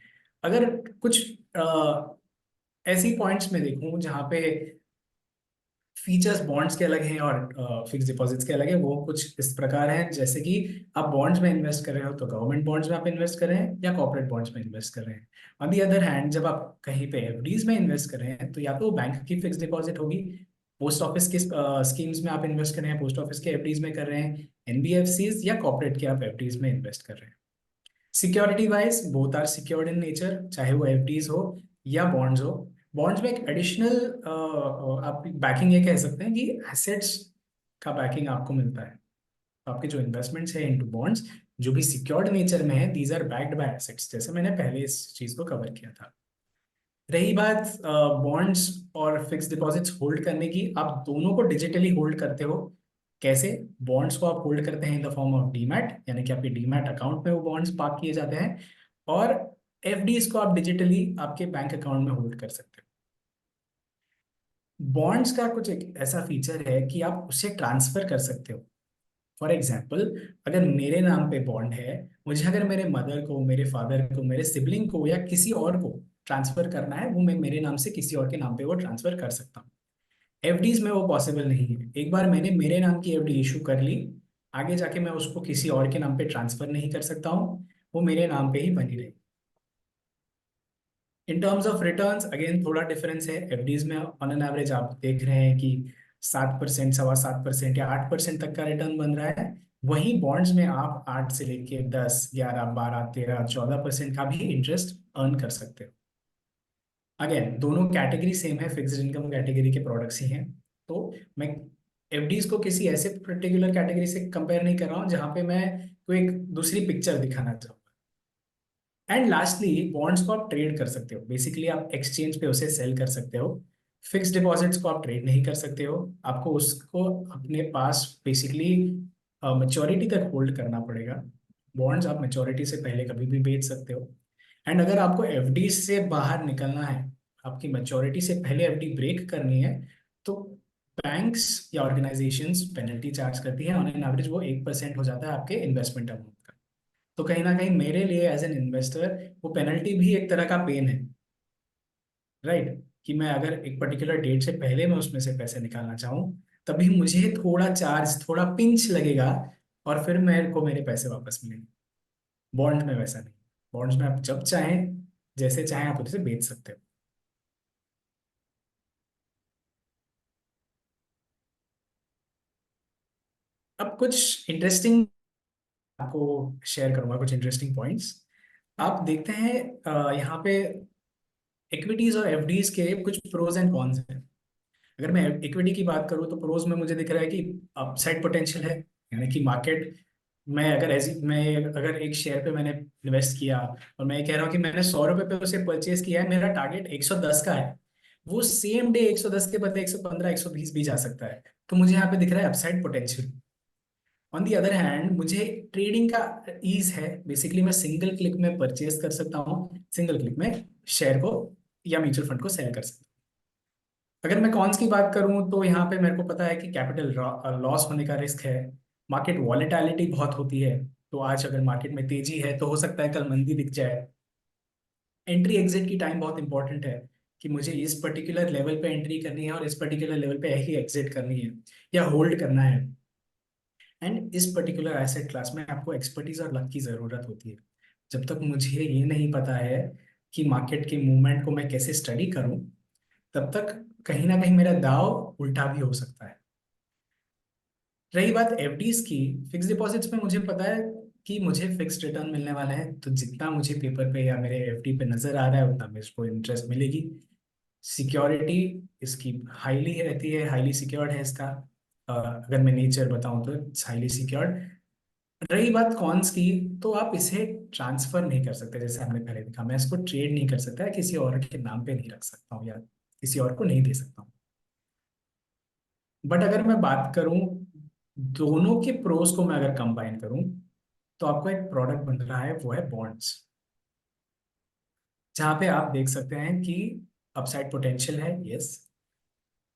अगर कुछ ऐसी पॉइंट्स में देखूं जहाँ पे फीचर्स बॉन्ड्स के अलग हैं और फिक्स डिपॉजिट्स के अलग है, वो कुछ इस प्रकार हैं, जैसे कि आप बॉन्ड्स में इन्वेस्ट कर रहे हो तो गवर्नमेंट बॉन्ड्स में आप इन्वेस्ट कर रहे हैं या कॉर्पोरेट बॉन्ड्स में इन्वेस्ट कर रहे हैं। ऑन दी अदर हैंड, जब आप कहीं पे एफडीज में इन्वेस्ट कर रहे हैं, तो या तो बैंक की फिक्स डिपॉजिट होगी, पोस्ट ऑफिस के स्कीम्स में आप इन्वेस्ट कर रहे हैं, पोस्ट ऑफिस के एफडीज में कर रहे हैं, एनबीएफसीज या कॉर्पोरेट के आप एफडीज में इन्वेस्ट कर रहे हैं। Security wise both are secured in nature, चाहे वो एफडीज हो या बॉन्ड्स हो। बॉन्ड्स में एक एडिशनल आप बैकिंग ये कह सकते हैं कि एसेट्स का बैकिंग आपको मिलता है। आपके जो इन्वेस्टमेंट्स है इनटू बॉन्ड्स, जो भी सिक्योर्ड नेचर में है, these are backed by assets, जैसे मैंने पहले इस चीज को कवर किया था। रही बात बॉन्ड्स और फिक्स डिपॉजिट्स होल्ड करने की, आप दोनों को डिजिटली होल्ड करते हो। कैसे? बॉन्ड्स को आप होल्ड करते हैं in the form of demat, यानी कि आपके डीमैट अकाउंट में वो बॉन्ड्स पार्क किए जाते हैं। और एफडीज को आप डिजिटली आपके बैंक अकाउंट में होल्ड कर सकते हो। बॉन्ड्स का कुछ एक ऐसा फीचर है कि आप उसे ट्रांसफर कर सकते हो। फॉर एग्जाम्पल, अगर मेरे नाम पे बॉन्ड है, मुझे अगर मेरे मदर को, मेरे फादर को, मेरे सिबलिंग को या किसी और को ट्रांसफर करना है, वो मैं मेरे नाम से किसी और के नाम पे वो ट्रांसफर कर सकता हूँ। एफडीज में वो पॉसिबल नहीं है। एक बार मैंने मेरे नाम की एफडी इशू कर ली, आगे जाके मैं उसको किसी और के नाम पे ट्रांसफर नहीं कर सकता हूँ, वो मेरे नाम पे ही बनी रहेगी। In terms of returns again थोड़ा डिफरेंस है। एफडीज में ऑन एन एवरेज आप देख रहे हैं कि 7%, 7.25% या 8% तक का रिटर्न बन रहा है। वहीं बॉन्ड्स में आप 8 से लेके 10, 11, 12, 13, 14% का भी इंटरेस्ट अर्न कर सकते हो। अगेन दोनों कैटेगरी सेम है, फिक्स्ड इनकम कैटेगरी के प्रोडक्ट्स ही हैं। तो मैं एफडीज को किसी ऐसे पर्टिकुलर कैटेगरी से कंपेयर नहीं कर रहा हूँ जहां पे मैं कोई एक दूसरी पिक्चर दिखाना चाहूँ। एंड लास्टली, बॉन्ड्स को आप ट्रेड कर सकते हो। बेसिकली आप एक्सचेंज पे उसे सेल कर सकते हो। फिक्स डिपॉजिट्स को आप ट्रेड नहीं कर सकते हो, आपको उसको अपने पास बेसिकली मेच्योरिटी तक होल्ड करना पड़ेगा। बॉन्ड्स आप मेच्योरिटी से पहले कभी भी बेच सकते हो। एंड अगर आपको एफडी से बाहर निकलना है, आपकी मेच्योरिटी से पहले एफडी ब्रेक करनी है, तो बैंक्स या ऑर्गेनाइजेशंस पेनल्टी चार्ज करती है। ऑन एन एवरेज वो 1% हो जाता है आपके इन्वेस्टमेंट अमाउंट का। तो कहीं ना कहीं मेरे लिए एज एन इन्वेस्टर वो पेनल्टी भी एक तरह का पेन है, राइट? कि मैं अगर एक पर्टिकुलर डेट से पहले मैं उसमें से पैसे निकालना चाहूँ, तभी मुझे थोड़ा चार्ज, थोड़ा पिंच लगेगा, और फिर मेरे को मेरे पैसे वापस मिलेंगे। बॉन्ड में वैसा नहीं। बॉन्ड्स में आप जब चाहें, जैसे चाहें आप उसे बेच सकते हो। अब कुछ इंटरेस्टिंग आपको शेयर करूंगा, कुछ इंटरेस्टिंग पॉइंट्स। आप देखते हैं यहाँ पे इक्विटीज और एफडीज के कुछ प्रोज एंड कॉन्स हैं। अगर मैं इक्विटी की बात करूँ तो प्रोज में मुझे दिख रहा है कि अपसाइड पोटेंशियल है, यानी कि मार्केट मैं अगर ऐसी मैं अगर एक शेयर पे मैंने इन्वेस्ट किया और मैं ये कह रहा हूँ कि मैंने 100 रुपये पे उसे परचेज किया है, मेरा टारगेट 110 का है, वो सेम डे 110 के बदले 115, 120 भी जा सकता है। तो मुझे यहाँ पे दिख रहा है upside potential. On the other hand मुझे ट्रेडिंग का ईज है। बेसिकली मैं सिंगल क्लिक में परचेज कर सकता हूँ, सिंगल क्लिक में शेयर को या म्यूचुअल फंड को सेल कर सकता हूँ। अगर मैं कॉन्स की बात करूं तो यहाँ पे मेरे को पता है कि कैपिटल लॉस होने का रिस्क है। मार्केट वॉलेटिलिटी बहुत होती है, तो आज अगर मार्केट में तेजी है तो हो सकता है कल मंदी दिख जाए। एंट्री एग्जिट की टाइम बहुत इंपॉर्टेंट है, कि मुझे इस पर्टिकुलर लेवल पे एंट्री करनी है और इस पर्टिकुलर लेवल पे ही एग्जिट करनी है या होल्ड करना है। एंड इस पर्टिकुलर एसेट क्लास में आपको एक्सपर्टीज और लक की जरूरत होती है। जब तक मुझे ये नहीं पता है कि मार्केट के मूवमेंट को मैं कैसे स्टडी करूं, तब तक कहीं ना कहीं मेरा दाव उल्टा भी हो सकता है। रही बात एफडीज की, फिक्स डिपॉजिट्स में मुझे पता है कि मुझे फिक्स रिटर्न मिलने वाला है, तो जितना मुझे पेपर पे या मेरे एफडी पे नजर आ रहा है उतना मुझको इंटरेस्ट मिलेगी। सिक्योरिटी इसकी हाईली रहती है, हाईली सिक्योर्ड है इसका। अगर मैं नेचर बताऊं तो इट्स हाईली सिक्योर्ड। रही बात कॉन्स की, तो आप इसे ट्रांसफर नहीं कर सकते, जैसे हमने पहले देखा। मैं इसको ट्रेड नहीं कर सकता, किसी और के नाम पे नहीं रख सकता हूँ या किसी और को नहीं दे सकता हूँ। बट अगर मैं बात करूं, दोनों के प्रोज को मैं अगर कंबाइन करूं, तो आपको एक प्रोडक्ट बन रहा है, वो है बॉन्ड्स। जहां पे आप देख सकते हैं कि अपसाइड पोटेंशियल है, यस।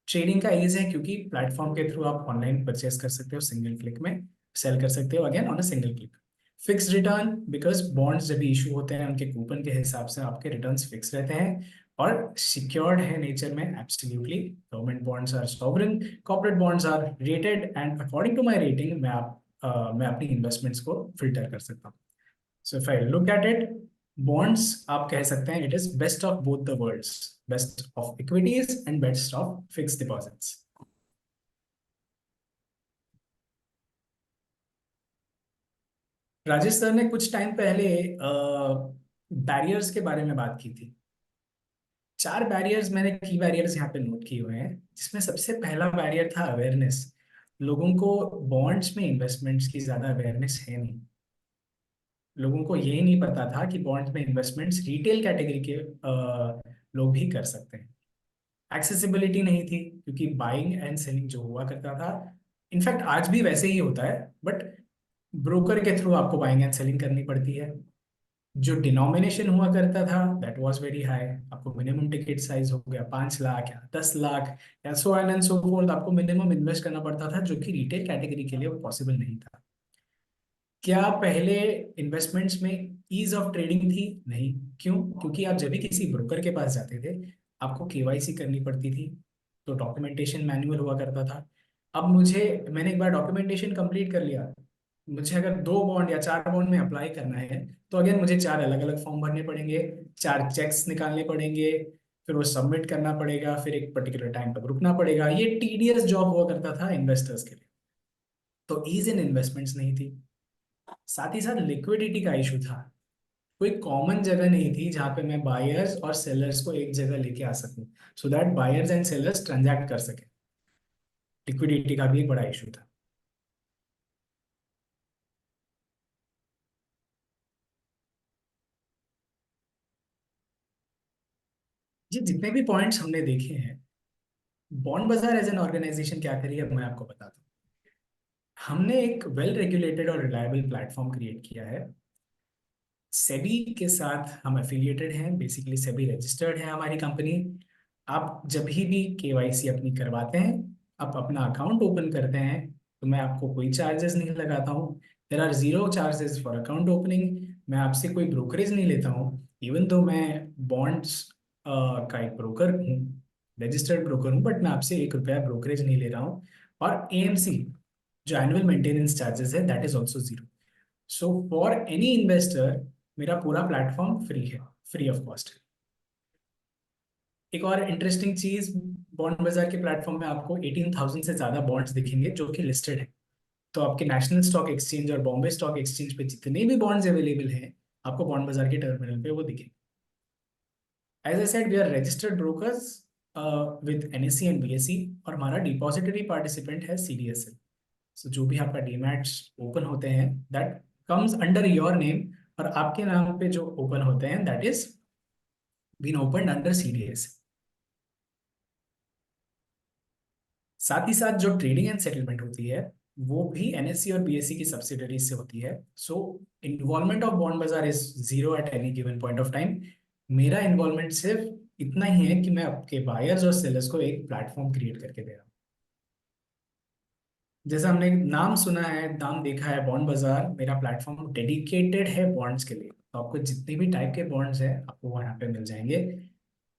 ट्रेडिंग का एज है, क्योंकि प्लेटफॉर्म के थ्रू आप ऑनलाइन परचेस कर सकते हो, सिंगल क्लिक में सेल कर सकते हो, again on a single click. Fix return, because bonds जब इशू होते हैं उनके कूपन के हिसाब से आपके रिटर्न्स फिक्स रहते हैं। और सिक्योर्ड है नेचर में, absolutely. Government bonds are sovereign, corporate bonds are rated, and according to my rating मैं अपनी इन्वेस्टमेंट्स को फिल्टर कर सकता हूँ। So if I look at it, bonds आप कह सकते हैं it is best of both the worlds, best of equities and best of fix deposits. Rajesh sir ने कुछ टाइम पहले बैरियर्स के बारे में बात की थी। 4 बैरियर्स मैंने की बैरियर्स यहाँ पे नोट किए हुए हैं, जिसमें सबसे पहला बैरियर था अवेयरनेस। लोगों को बॉन्ड्स में इन्वेस्टमेंट्स की ज्यादा अवेयरनेस है नहीं। लोगों को यही नहीं पता था कि बॉन्ड्स में इन्वेस्टमेंट्स रिटेल कैटेगरी के लोग भी कर सकते हैं। एक्सेसिबिलिटी नहीं थी, क्योंकि बाइंग एंड सेलिंग जो हुआ करता था, इनफैक्ट आज भी वैसे ही होता है, बट ब्रोकर के थ्रू आपको बाइंग एंड सेलिंग करनी पड़ती है। जो डिनोमिनेशन हुआ करता था दैट वाज वेरी हाई। आपको मिनिमम टिकट साइज हो गया 5 लाख या 10 लाख या so on and so fourth, आपको मिनिमम इन्वेस्ट करना पड़ता था, जो कि रिटेल कैटेगरी के लिए वो पॉसिबल नहीं था। क्या पहले इन्वेस्टमेंट्स में ईज ऑफ ट्रेडिंग थी? नहीं। क्यों? क्योंकि आप जब भी किसी ब्रोकर के पास जाते थे, आपको केवाईसी करनी पड़ती थी, तो डॉक्यूमेंटेशन मैनुअल हुआ करता था। अब मैंने एक बार डॉक्यूमेंटेशन कंप्लीट कर लिया, मुझे अगर 2 बॉन्ड या 4 बॉन्ड में अप्लाई करना है, तो अगेन मुझे 4 अलग अलग फॉर्म भरने पड़ेंगे, 4 चेक्स निकालने पड़ेंगे, फिर वो सबमिट करना पड़ेगा, फिर एक पर्टिकुलर टाइम तक रुकना पड़ेगा। ये टीडियस जॉब हुआ करता था इन्वेस्टर्स के लिए। तो ईज इन इन्वेस्टमेंट्स नहीं थी। साथ ही साथ लिक्विडिटी का इशू था। कोई कॉमन जगह नहीं थी जहां पे मैं बायर्स और सेलर्स को एक जगह लेके आ सकूं, so that buyers and sellers transact कर सके। लिक्विडिटी का भी एक बड़ा इशू था। ये जितने भी पॉइंट्स हमने देखे हैं, बॉन्ड बाजार एज एन ऑर्गेनाइजेशन क्या करी है मैं आपको बताता हूँ। हमने एक वेल रेगुलेटेड और रिलायबल प्लेटफॉर्म क्रिएट किया है। सेबी के साथ हम एफिलिएटेड हैं, बेसिकली सेबी रजिस्टर्ड है हमारी कंपनी। आप जब भी केवाईसी अपनी करवाते हैं, आप अपना अकाउंट ओपन करते हैं, तो मैं आपको कोई चार्जेस नहीं लगाता हूँ। There are zero charges for account opening. मैं आपसे कोई ब्रोकरेज नहीं लेता हूँ। इवन दो मैं बॉन्ड्स का एक ब्रोकर हूँ, रजिस्टर्ड ब्रोकर हूँ, बट मैं आपसे 1 रुपया ब्रोकरेज नहीं ले रहा हूँ। और एएमसी जो एनुअल मेंटेनेंस चार्जेस है, that is also zero. So for any investor मेरा पूरा प्लेटफॉर्म फ्री है, फ्री ऑफ कॉस्ट। एक और इंटरेस्टिंग चीज, बॉन्ड बाजार के प्लेटफॉर्म में आपको 18,000 से ज्यादा बॉन्ड्स दिखेंगे जो कि लिस्टेड है। तो आपके नेशनल स्टॉक एक्सचेंज और बॉम्बे स्टॉक एक्सचेंज पे जितने भी बॉन्ड्स अवेलेबल हैं, आपको बॉन्ड बाजार के टर्मिनल पे वो दिखेंगे। As I said, we are registered brokers with NSC and BSE, और हमारा डिपॉजिटरी पार्टिसिपेंट है सीडीएसएल। सो जो भी आपका डीमैट्स ओपन होते हैं, that comes under your name, और आपके नाम पे जो ओपन होते हैं, that is been open under CDS. साथ ही साथ जो ट्रेडिंग एंड सेटलमेंट होती है, वो भी एनएससी और बीएससी की सब्सिडरीज से होती है। सो involvement of bond Bazaar is zero at any given point of time. मेरा इन्वॉल्वमेंट सिर्फ इतना ही है कि मैं आपके बायर्स और सेलर्स को एक प्लेटफॉर्म क्रिएट करके दे रहा हूँ। जैसा हमने नाम सुना है, नाम देखा है, बॉन्ड बाजार, मेरा प्लेटफॉर्म डेडिकेटेड है बॉन्ड्स के लिए। तो आपको जितने भी टाइप के बॉन्ड्स हैं, आपको वहाँ पे मिल जाएंगे।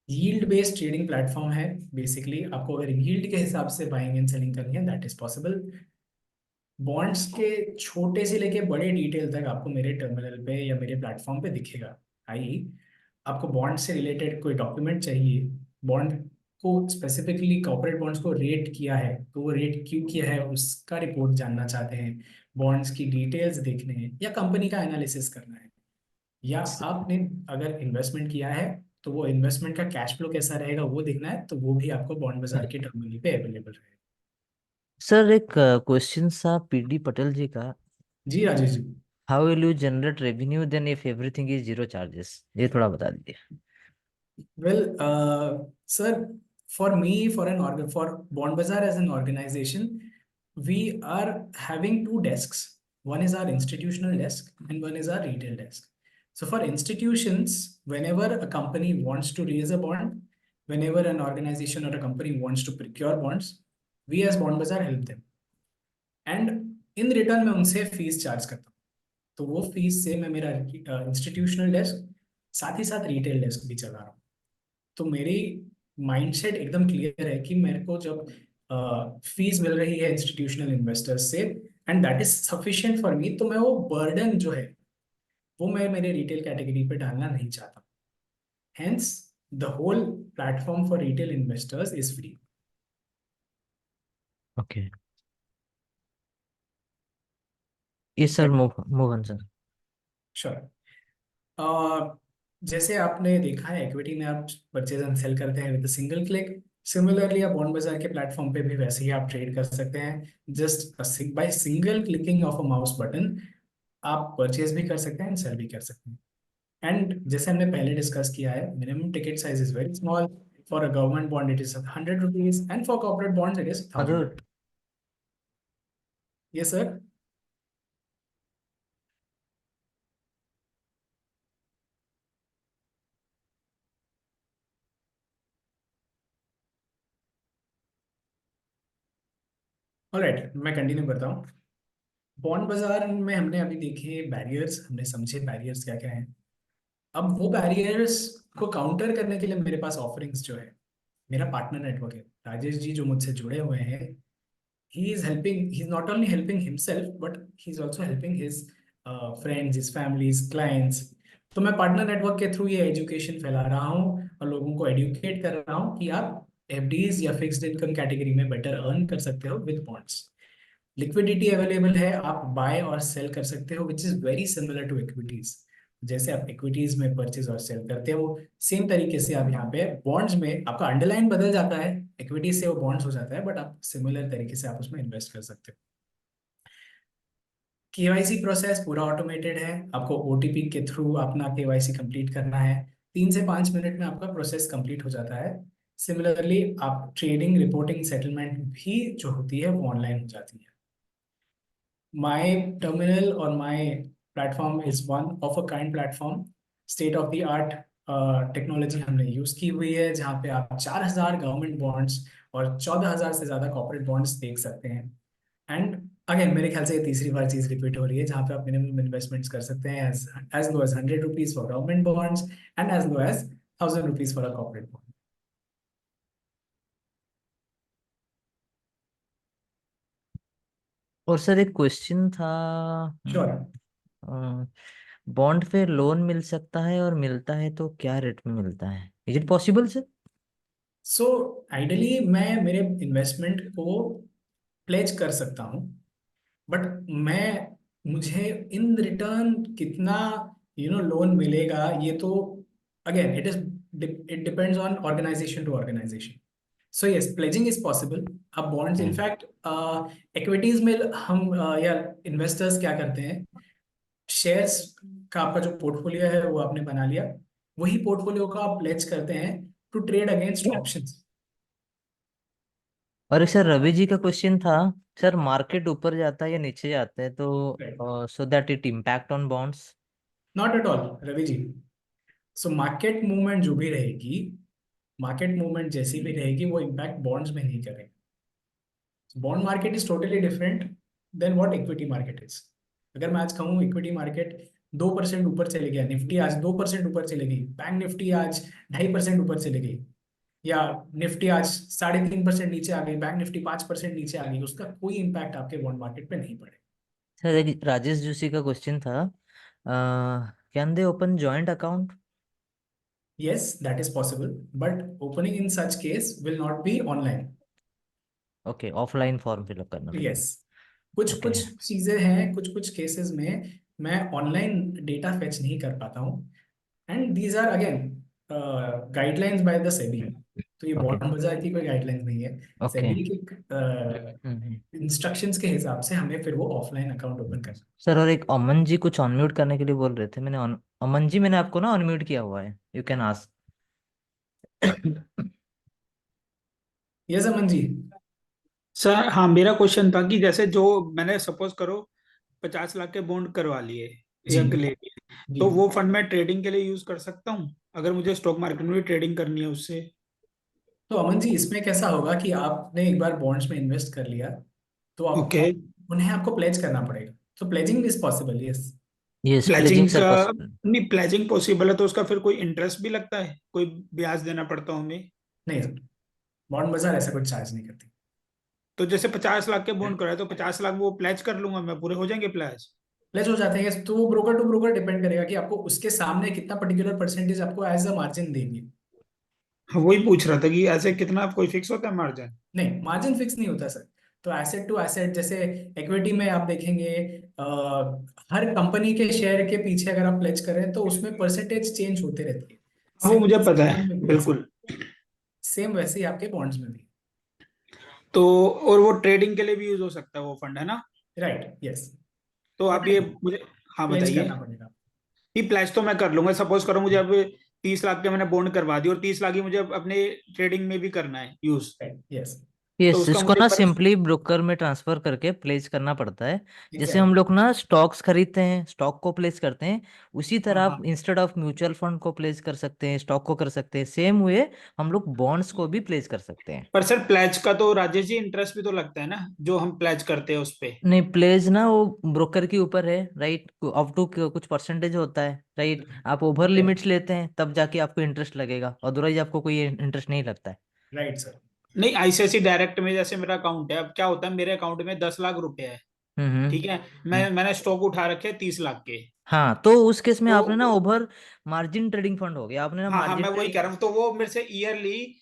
यील्ड बेस्ड ट्रेडिंग प्लेटफॉर्म है। बेसिकली आपको अगर यील्ड के हिसाब से बाइंग एंड सेलिंग करनी है, दैट इज पॉसिबल। बॉन्ड्स के छोटे से लेके बड़े डिटेल तक आपको मेरे टर्मिनल पे या मेरे प्लेटफॉर्म पे दिखेगा। आई, आपको बॉन्ड से रिलेटेड कोई डॉक्यूमेंट चाहिए, बॉन्ड को स्पेसिफिकली कॉर्पोरेट बॉन्ड्स को रेट किया है, तो वो रेट क्यों किया है उसका रिपोर्ट जानना चाहते हैं, बॉन्ड्स की डिटेल्स देखने हैं, या कंपनी का एनालिसिस करना है, या आपने अगर इन्वेस्टमेंट किया है तो वो इन्वेस्टमेंट का कैश फ्लो कैसा रहेगा वो देखना है, तो वो भी आपको बॉन्ड बाजार के टर्मिनल पे अवेलेबल रहेगा। सर एक क्वेश्चन था पीडी पटेल जी का। Ji Rajesh ji. How will you generate revenue then if everything is zero charges, ये थोड़ा बता दीजिए। Well, sir, for me, for Bond Bazaar as an organization, we are having two desks. One is our institutional desk and one is our retail desk. So for institutions, whenever a company wants to raise a bond, whenever an organization or a company wants to procure bonds, we as Bond Bazaar help them. And in return मैं उनसे fees charge करता हूँ। तो वो fees से मैं मेरा institutional desk, साथ ही साथ रिटेल डेस्क भी चला रहा हूँ। तो मेरी माइंडसेट एकदम क्लियर है कि मेरे को जब फीस मिल रही है इंस्टीट्यूशनल इन्वेस्टर्स से, and that is sufficient for me, तो मैं वो बर्डन जो है वो मैं मेरे रिटेल कैटेगरी पे डालना नहीं चाहता। Hence the whole platform for retail investors is free. Okay. ये सर मोहन सर। श्योर। जैसे आपने देखा है, इक्विटी में आप परचेज एंड सेल करते हैं विद सिंगल क्लिक। सिमिलरली आप बॉन्ड बाजार के प्लेटफॉर्म पे भी वैसे ही आप ट्रेड कर सकते हैं, just by single clicking of a mouse button. आप परचेज भी कर सकते हैं एंड सेल भी कर सकते हैं। एंड जैसे हमने पहले डिस्कस किया है, minimum ticket size is very small. For a government bond it is 100 rupees, and for corporate bonds it is अरे 1,000 रुपीज। ये सर। ऑलराइट, मैं कंटिन्यू करता हूँ। बॉन्ड बाजार में हमने अभी देखे बैरियर्स, हमने समझे बैरियर्स क्या क्या हैं। अब वो बैरियर्स को काउंटर करने के लिए मेरे पास ऑफरिंग्स जो है, मेरा पार्टनर नेटवर्क है, राजेश जी जो मुझसे जुड़े हुए हैं, he is not only helping himself but he is also helping his friends, his families, clients। तो मैं पार्टनर नेटवर्क के थ्रू ये एजुकेशन फैला रहा हूँ और लोगों को एडुकेट कर रहा हूँ कि आप एफडीज या फिक्स्ड इनकम कैटेगरी में बेटर अर्न कर सकते हो विद बॉन्ड्स। लिक्विडिटी अवेलेबल है, आप बाय और सेल कर सकते हो, which is very similar to equities. जैसे आप इक्विटीज में परचेज और सेल करते हो, सेम तरीके से आप यहाँ पे बॉन्ड्स में आपका अंडरलाइन बदल जाता है, इक्विटी से वो बॉन्ड्स हो जाता है, बट आप सिमिलर तरीके से आप उसमें इन्वेस्ट कर सकते हो। केवाईसी प्रोसेस पूरा ऑटोमेटेड है, आपको ओटीपी के थ्रू अपना केवाईसी कंप्लीट करना है, 3 से 5 मिनट में आपका प्रोसेस कंप्लीट हो जाता है। सिमिलरली आप ट्रेडिंग, रिपोर्टिंग, सेटलमेंट भी जो होती है वो ऑनलाइन हो जाती है। माई टर्मिनल और माई platform is one of a kind platform. State of the art technology हमने यूज की हुई है, जहाँ पे आप 4,000 गवर्नमेंट बॉन्ड्स और 14,000 से ज्यादा कॉर्पोरेट बॉन्ड्स देख सकते हैं। एंड अगेन मेरे ख्याल से ये तीसरी बार चीज रिपीट हो रही है, जहाँ पे आप मिनिमम इन्वेस्टमेंट्स कर सकते हैं as low as 100 rupees for government bonds and as low as 1,000 rupees for a corporate bond. और सर एक क्वेश्चन था। श्योर। बॉन्ड पे लोन मिल सकता है, और मिलता है तो क्या रेट में मिलता है? Is it possible sir? So ideally मैं मेरे इन्वेस्टमेंट को प्लेज कर सकता हूँ, बट मैं मुझे इन रिटर्न कितना लोन मिलेगा, ये तो again it depends on organization to organization. So yes, pledging is possible. अब बॉन्ड्स हम्म। इनफैक्ट इक्विटीज में हम या इन्वेस्टर्स क्या करते हैं, शेयर्स का आपका जो पोर्टफोलियो है वो आपने बना लिया, वही पोर्टफोलियो का आप प्लेज करते हैं टू ट्रेड अगेंस्ट ऑप्शंस। और एक सर रवि जी का क्वेश्चन था, सर मार्केट ऊपर जाता है या नीचे जाता है तो so that it impact on bonds? Not at all Ravi ji. So market movement जो भी रहेगी, मार्केट मूवमेंट जैसी भी रहेगी, वो इम्पैक्ट बॉन्ड्स में नहीं करेगी। Bond market is totally different than what equity market is. अगर मैं आज कहूँ इक्विटी मार्केट 2% ऊपर चले गया, निफ्टी आज 2% ऊपर चले गई, बैंक निफ्टी आज 2.5% ऊपर चले गई, या निफ्टी आज 3.5% नीचे आ गई, बैंक निफ्टी 5% नीचे आ गई, उसका कोई इम्पैक्ट आपके बॉन्ड मार्केट पे नहीं पड़ेगा। सर एक राजेश जोशी का क्वेश्चन था, can they open joint account? Yes, that is possible, but opening in such case will not be online. Okay, offline form fill up करना यस, पड़ेगा। कुछ ओके। कुछ चीजें हैं, कुछ कुछ केसेस में मैं ऑनलाइन डेटा फेच नहीं कर पाता हूँ, and these are again guidelines by the SEBI. तो ये ओके। बॉन्ड बाजार की कोई गाइडलाइंस नहीं है, ओके। सेबी के इंस्ट्रक्शंस के हिसाब से हमें फिर वो ऑफलाइन अकाउंट ओपन करना। सर और एक अमन जी कुछ अनम्यूट करने के लिए बोल रहे थे, अमन जी मैंने आपको ना अनम्यूट किया हुआ है, you can ask. Yes Aman ji. Sir हाँ, मेरा क्वेश्चन था कि जैसे जो मैंने सपोज करो 50 लाख के बॉन्ड करवा लिए जी या ले लिए, जी। तो वो फंड मैं ट्रेडिंग के लिए यूज कर सकता हूँ अगर मुझे स्टॉक मार्केट में भी ट्रेडिंग करनी है उससे? तो अमन जी, इसमें कैसा होगा कि आपने एक बार बॉन्ड्स में इन्वेस्ट कर लिया, तो ओके। आप उन्हें आपको प्लेज करना पड़ेगा। तो pledging is possible, yes. Yes, pledging pledging sir का पॉसिबल। नहीं, प्लेजिंग पॉसिबल है तो उसका फिर कोई इंटरेस्ट भी लगता है, कोई ब्याज देना पड़ता है हमें? नहीं सर, बॉन्ड बाजार ऐसा कुछ चार्ज नहीं करती। तो जैसे 50 लाख के बॉन्ड कराए तो 50 लाख वो प्लेज कर लूंगा मैं, पूरे हो जाएंगे प्लेज? प्लेज हो जाते हैं yes, तो वो ब्रोकर टू ब्रोकर डिपेंड करेगा कि आपको उसके सामने कितना पर्टिकुलर परसेंटेज आपको एज अ मार्जिन देंगे। हाँ, वही पूछ रहा था कि ऐसे कितना कोई फिक्स होता है मार्जिन? नहीं, मार्जिन फिक्स नहीं होता सर। तो एसेट टू एसेट, जैसे इक्विटी में आप देखेंगे, अ, हर कंपनी के शेयर के पीछे अगर आप प्लेज करें तो उसमें परसेंटेज चेंज होते रहती है। हाँ, वो सेम मुझे वैसे पता बॉन्ड है में भी है, बिल्कुल। सेम वैसे ही आपके बॉन्ड्स में भी। तो और वो ट्रेडिंग के लिए भी यूज हो सकता है वो फंड, है ना? Right, yes. तो आप ये मुझे, हाँ प्लेज बताइए। करना पड़ेगा। ये प्लेज तो मैं कर लूंगा, सपोज करो मुझे अब 30 लाख के मैंने बॉन्ड करवा दी और 30 लाख ही मुझे अपने ट्रेडिंग में भी करना है यूज। Right, yes. तो यस, उसका इसको मुझे ना पर सिंपली ब्रोकर में ट्रांसफर करके प्लेस करना पड़ता है। जैसे हम एग्जैक्टली। लोग ना स्टॉक्स खरीदते हैं, स्टॉक को प्लेस करते हैं, उसी हाँ तरह आप हाँ। इंस्टेड ऑफ म्यूचुअल फंड को प्लेस कर सकते हैं, स्टॉक को कर सकते हैं, सेम वे हम लोग बॉन्ड्स को भी प्लेस कर सकते हैं। पर सर प्लेज का तो राजेश जी इंटरेस्ट भी तो लगता है ना, जो हम प्लेज करते हैं उस पे। नहीं, प्लेज ना वो ब्रोकर के ऊपर है, राइट। अप टू कुछ परसेंटेज होता है, राइट। आप ओवर लिमिट्स लेते हैं तब जाके आपको इंटरेस्ट लगेगा, अदरवाइज आपको कोई इंटरेस्ट नहीं लगता है। Right sir. नहीं, आईसीआईसी डायरेक्ट में जैसे मेरा अकाउंट है, अब क्या होता है मेरे अकाउंट में 10 लाख रुपए है। हम्म। ठीक है। हम्म। मैंने स्टॉक उठा रखे हैं 30 लाख के। हाँ, तो उस केस में तो आपने ना ओवर मार्जिन ट्रेडिंग फंड हो गया, आपने ना हाँ हाँ, मार्जिन मैं वही कह ट्रेडिंग। रहा हूँ, तो वो मेरे से ईयरली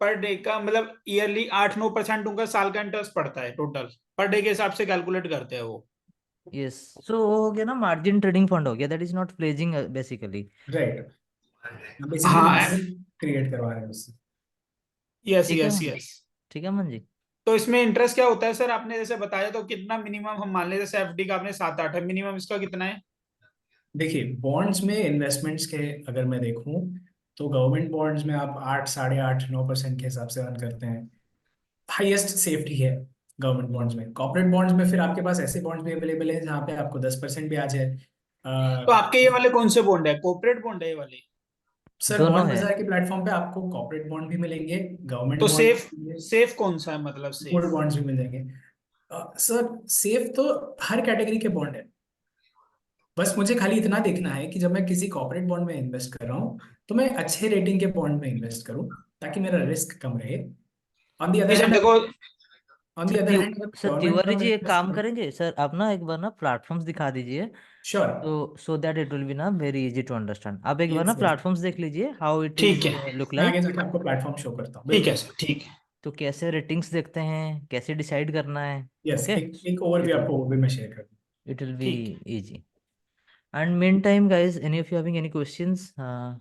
पर डे का मतलब ईयरली 8-9% उनका साल का इंटरेस्ट पड़ता है टोटल। पर डे के हिसाब से कैलकुलेट करते हैं वो। यस, सो वो हो गया ना मार्जिन ट्रेडिंग फंड हो गया, that is not pledging basically. Right, basically हाँ। मार्जिन क्रिएट करवा रहे हैं उससे। यस ठीक है, यस यस। ठीक है मन जी। तो इसमें इंटरेस्ट क्या होता है सर, आपने जैसे बताया, तो कितना मिनिमम हम मान लें, जैसे एफडी का आपने 7-8 है, मिनिमम इसका कितना है? देखिए, बॉन्ड्स में इन्वेस्टमेंट्स के अगर मैं देखूं तो गवर्नमेंट बॉन्ड्स में आप 8, 8.5, 9% के हिसाब से अर्न करते हैं। हाईएस्ट सेफ्टी है गवर्नमेंट बॉन्ड्स में। कॉर्पोरेट बॉन्ड्स में फिर आपके पास ऐसे बॉन्ड्स भी अवेलेबल है जहाँ पे आपको 10% ब्याज है। तो आपके ये वाले कौन से बॉन्ड है, कॉर्पोरेट बॉन्ड है ये वाले? सर, दोनों बॉन्ड है। बाजार के प्लेटफॉर्म पे आपको कॉर्पोरेट बॉन्ड भी मिलेंगे, गवर्नमेंट तो बॉन्ड सेफ, भी मिलेंगे, सेफ कौन सा है, मतलब गोल्ड सेफ? बॉन्ड्स भी मिल जाएंगे। सर, सेफ तो हर कैटेगरी के बॉन्ड है। बस मुझे खाली इतना देखना है कि जब मैं किसी कॉर्पोरेट बॉन्ड में इन्वेस्ट कर रहा हूँ तो मैं अच्छे रेटिंग के बॉन्ड में इन्वेस्ट करूँ ताकि मेरा रिस्क कम रहे। ऑन दी नहीं अदर सर हैंड देखो। ऑन दी अदर हैंड अगर सर गवर्नमेंट तिवारी में मैं जी एक इन्वेस्ट काम करूँ। करेंगे सर, आप ना एक बार ना प्लेटफॉर्म्स दिखा दीजिए, श्योर। तो so that it will be ना वेरी इजी टू अंडरस्टैंड। आप एक बार ना यस यस, प्लेटफॉर्म्स देख लीजिए, हाउ इट ठीक इज है। लुक मैं आगे लाइक। जाके आपको प्लेटफॉर्म शो करता हूँ, ठीक है बिल्कुल। सर, ठीक है। तो कैसे रेटिंग्स देखते हैं, कैसे डिसाइड करना है। यस, ओके, एक एक ओवरव्यू इट आपको वो भी मैं शेयर कर दूँ। इट विल बी ठीक है। Easy. And meantime, guys, any of you having any questions,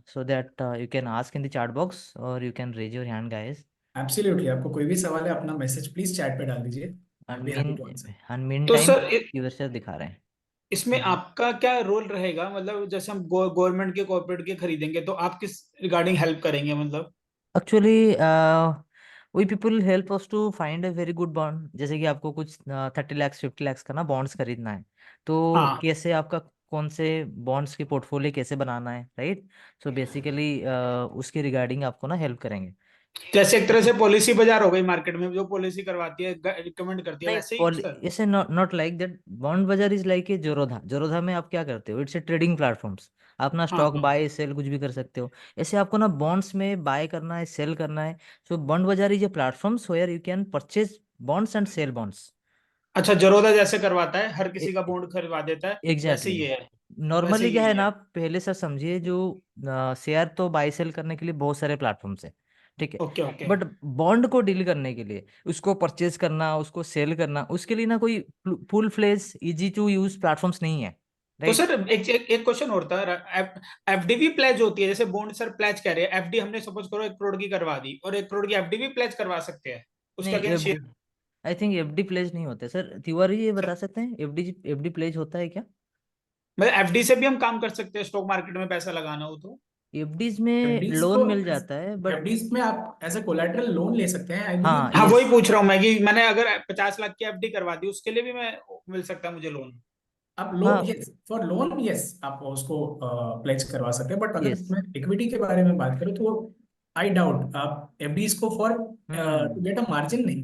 so that you can ask in the chat box or you can raise your hand, guys. Absolutely, आपको कोई भी सवाल है अपना मैसेज प्लीज चैट पे डाल दीजिए। I And be happy to answer. तो meantime, सर व्यूअर्स से दिखा रहे हैं। इसमें आपका क्या रोल रहेगा, मतलब जैसे हम गवर्नमेंट के कॉर्पोरेट के खरीदेंगे तो आप किस रिगार्डिंग हेल्प करेंगे मतलब? Actually we people help us to find a very good bond. जैसे कि आपको कुछ 30 lakhs 50 lakhs का ना बॉन्ड्स खरीदना है, तो हाँ। कैसे आपका कौन से बॉन्ड्स की पोर्टफोलियो कैसे बनाना है, राइट। सो बेसिकली उसके रिगार्डिंग आपको ना हेल्प करेंगे। जैसे एक तरह से पॉलिसी बाजार हो गई मार्केट में, जो पॉलिसी करवाती है, रिकमेंड करती है, नहीं, वैसे ही सर? ऐसे not not like that. Bond Bazaar is like a जोरोधा। जोरोधा में आप क्या करते हो, इट्स ए ट्रेडिंग प्लेटफॉर्म्स। आप ना हाँ स्टॉक हाँ। बाय सेल कुछ भी कर सकते हो। ऐसे आपको ना बॉन्ड्स में बाय करना है, सेल करना है। So bond Bazaar is a platforms where you can purchase bonds and sell bonds. अच्छा, जरोदा जैसे करवाता है, हर किसी का बॉन्ड खरीदवा देता है, वैसे एग्जैक्टली, ये है। वैसे नॉर्मली क्या है यही ना, है। आप पहले सर समझिए, जो शेयर तो बाय सेल करने के लिए बहुत सारे प्लेटफॉर्म्स है, ठीक है। Okay okay. बट बॉन्ड को डील करने के लिए, उसको परचेज करना, उसको सेल करना, उसके लिए ना कोई full fledge easy to use platforms नहीं है, तो राइट। सर एक क्वेश्चन और था। एफडी भी प्लेज होती है, जैसे बॉन्ड सर प्लेज कह रहे हैं, एफडी हमने सपोज करो 1 करोड़ की करवा दी, और 1 करोड़ की एफडी भी प्लेज करवा सकते हैं, उसका नहीं, against share? I think FD pledge नहीं होते सर। तिवारी ये सर बता सकते हैं एफडी एफडी प्लेज होता है क्या। मतलब एफडी से भी हम काम कर सकते हैं, स्टॉक मार्केट में पैसा लगाना हो तो? एफडीज में एफडीज लोन को, मिल जाता है बट। एफडीज में आप एज ए कोलैटरल लोन ले सकते हैं, आई हाँ, बिलीव। हाँ वही यस। पूछ रहा हूँ मैं, कि मैंने अगर 50 लाख की एफडी करवा दी, उसके लिए भी मैं मिल सकता है मुझे लोन? आप लोन, हाँ, यस, फॉर लोन यस, आप उसको प्लेज करवा सकते हैं। बट अगर यस। मैं इक्विटी के बारे में बात करूँ तो आई डाउट आप एफडीज को for to hmm, get a margin नहीं।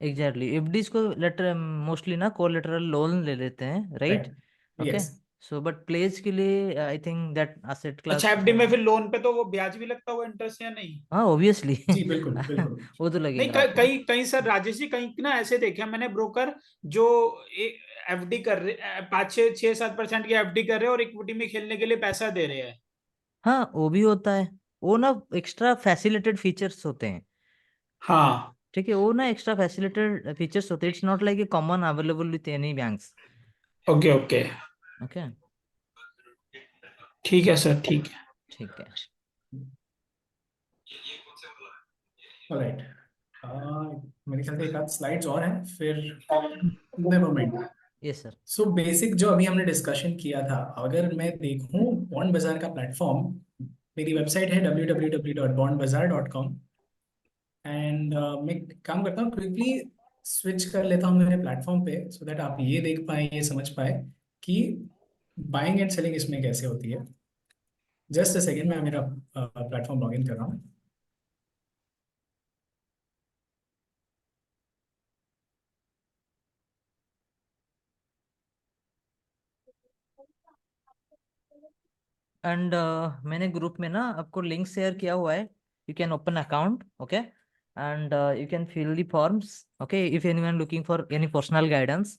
एग्जैक्टली, एफडीज को लेटर मोस्टली ना कोलेटरल लोन ले लेते हैं, right. Right. Okay, yes. So but pledge के लिए आई थिंक दैट एसेट अच्छा, क्लास। एफडी में फिर लोन पे तो वो ब्याज भी लगता हुआ इंटरेस्ट या नहीं? हाँ, ऑब्वियसली। जी बिल्कुल बिल्कुल। वो तो नहीं, लगेगा आपको। कई कई सर राजेश जी, कहीं ना ऐसे देखे हैं मैंने ब्रोकर, जो एफडी कर रहे, 5-6-7% की एफडी कर रहे हैं और इक्विटी में खेलने के लिए पैसा दे रहे हैं। हाँ, वो भी होता है। वो ना एक्स्ट्रा फैसिलिटेड फीचर्स होते हैं, हाँ। ठीक है। वो ना एक्स्ट्रा फैसिलिटेड फीचर्स होते हैं, it's not like a common available with any banks. Okay okay. Okay, ठीक है सर, ठीक है। ठीक है। राइट। मेरे ख्याल से एक आध स्लाइड्स और हैं फिर। Never mind. Yes sir. So basic जो अभी हमने डिस्कशन किया था, अगर मैं देखूं बॉन्ड बाजार का प्लेटफॉर्म, मेरी वेबसाइट है www.bondbazaar.com। एंड मैं काम करता हूँ, क्विकली स्विच कर लेता हूँ मेरे प्लेटफॉर्म पे, सो दैट आप ये देख पाए, ये समझ पाए कि बाइंग एंड सेलिंग इसमें कैसे होती है। जस्ट अ सेकेंड, मैं मेरा प्लेटफॉर्म लॉग इन कर रहा हूँ। एंड मैंने ग्रुप में ना आपको लिंक शेयर किया हुआ है। You can open account, okay, and you can fill the forms, okay, if anyone looking for any personal guidance,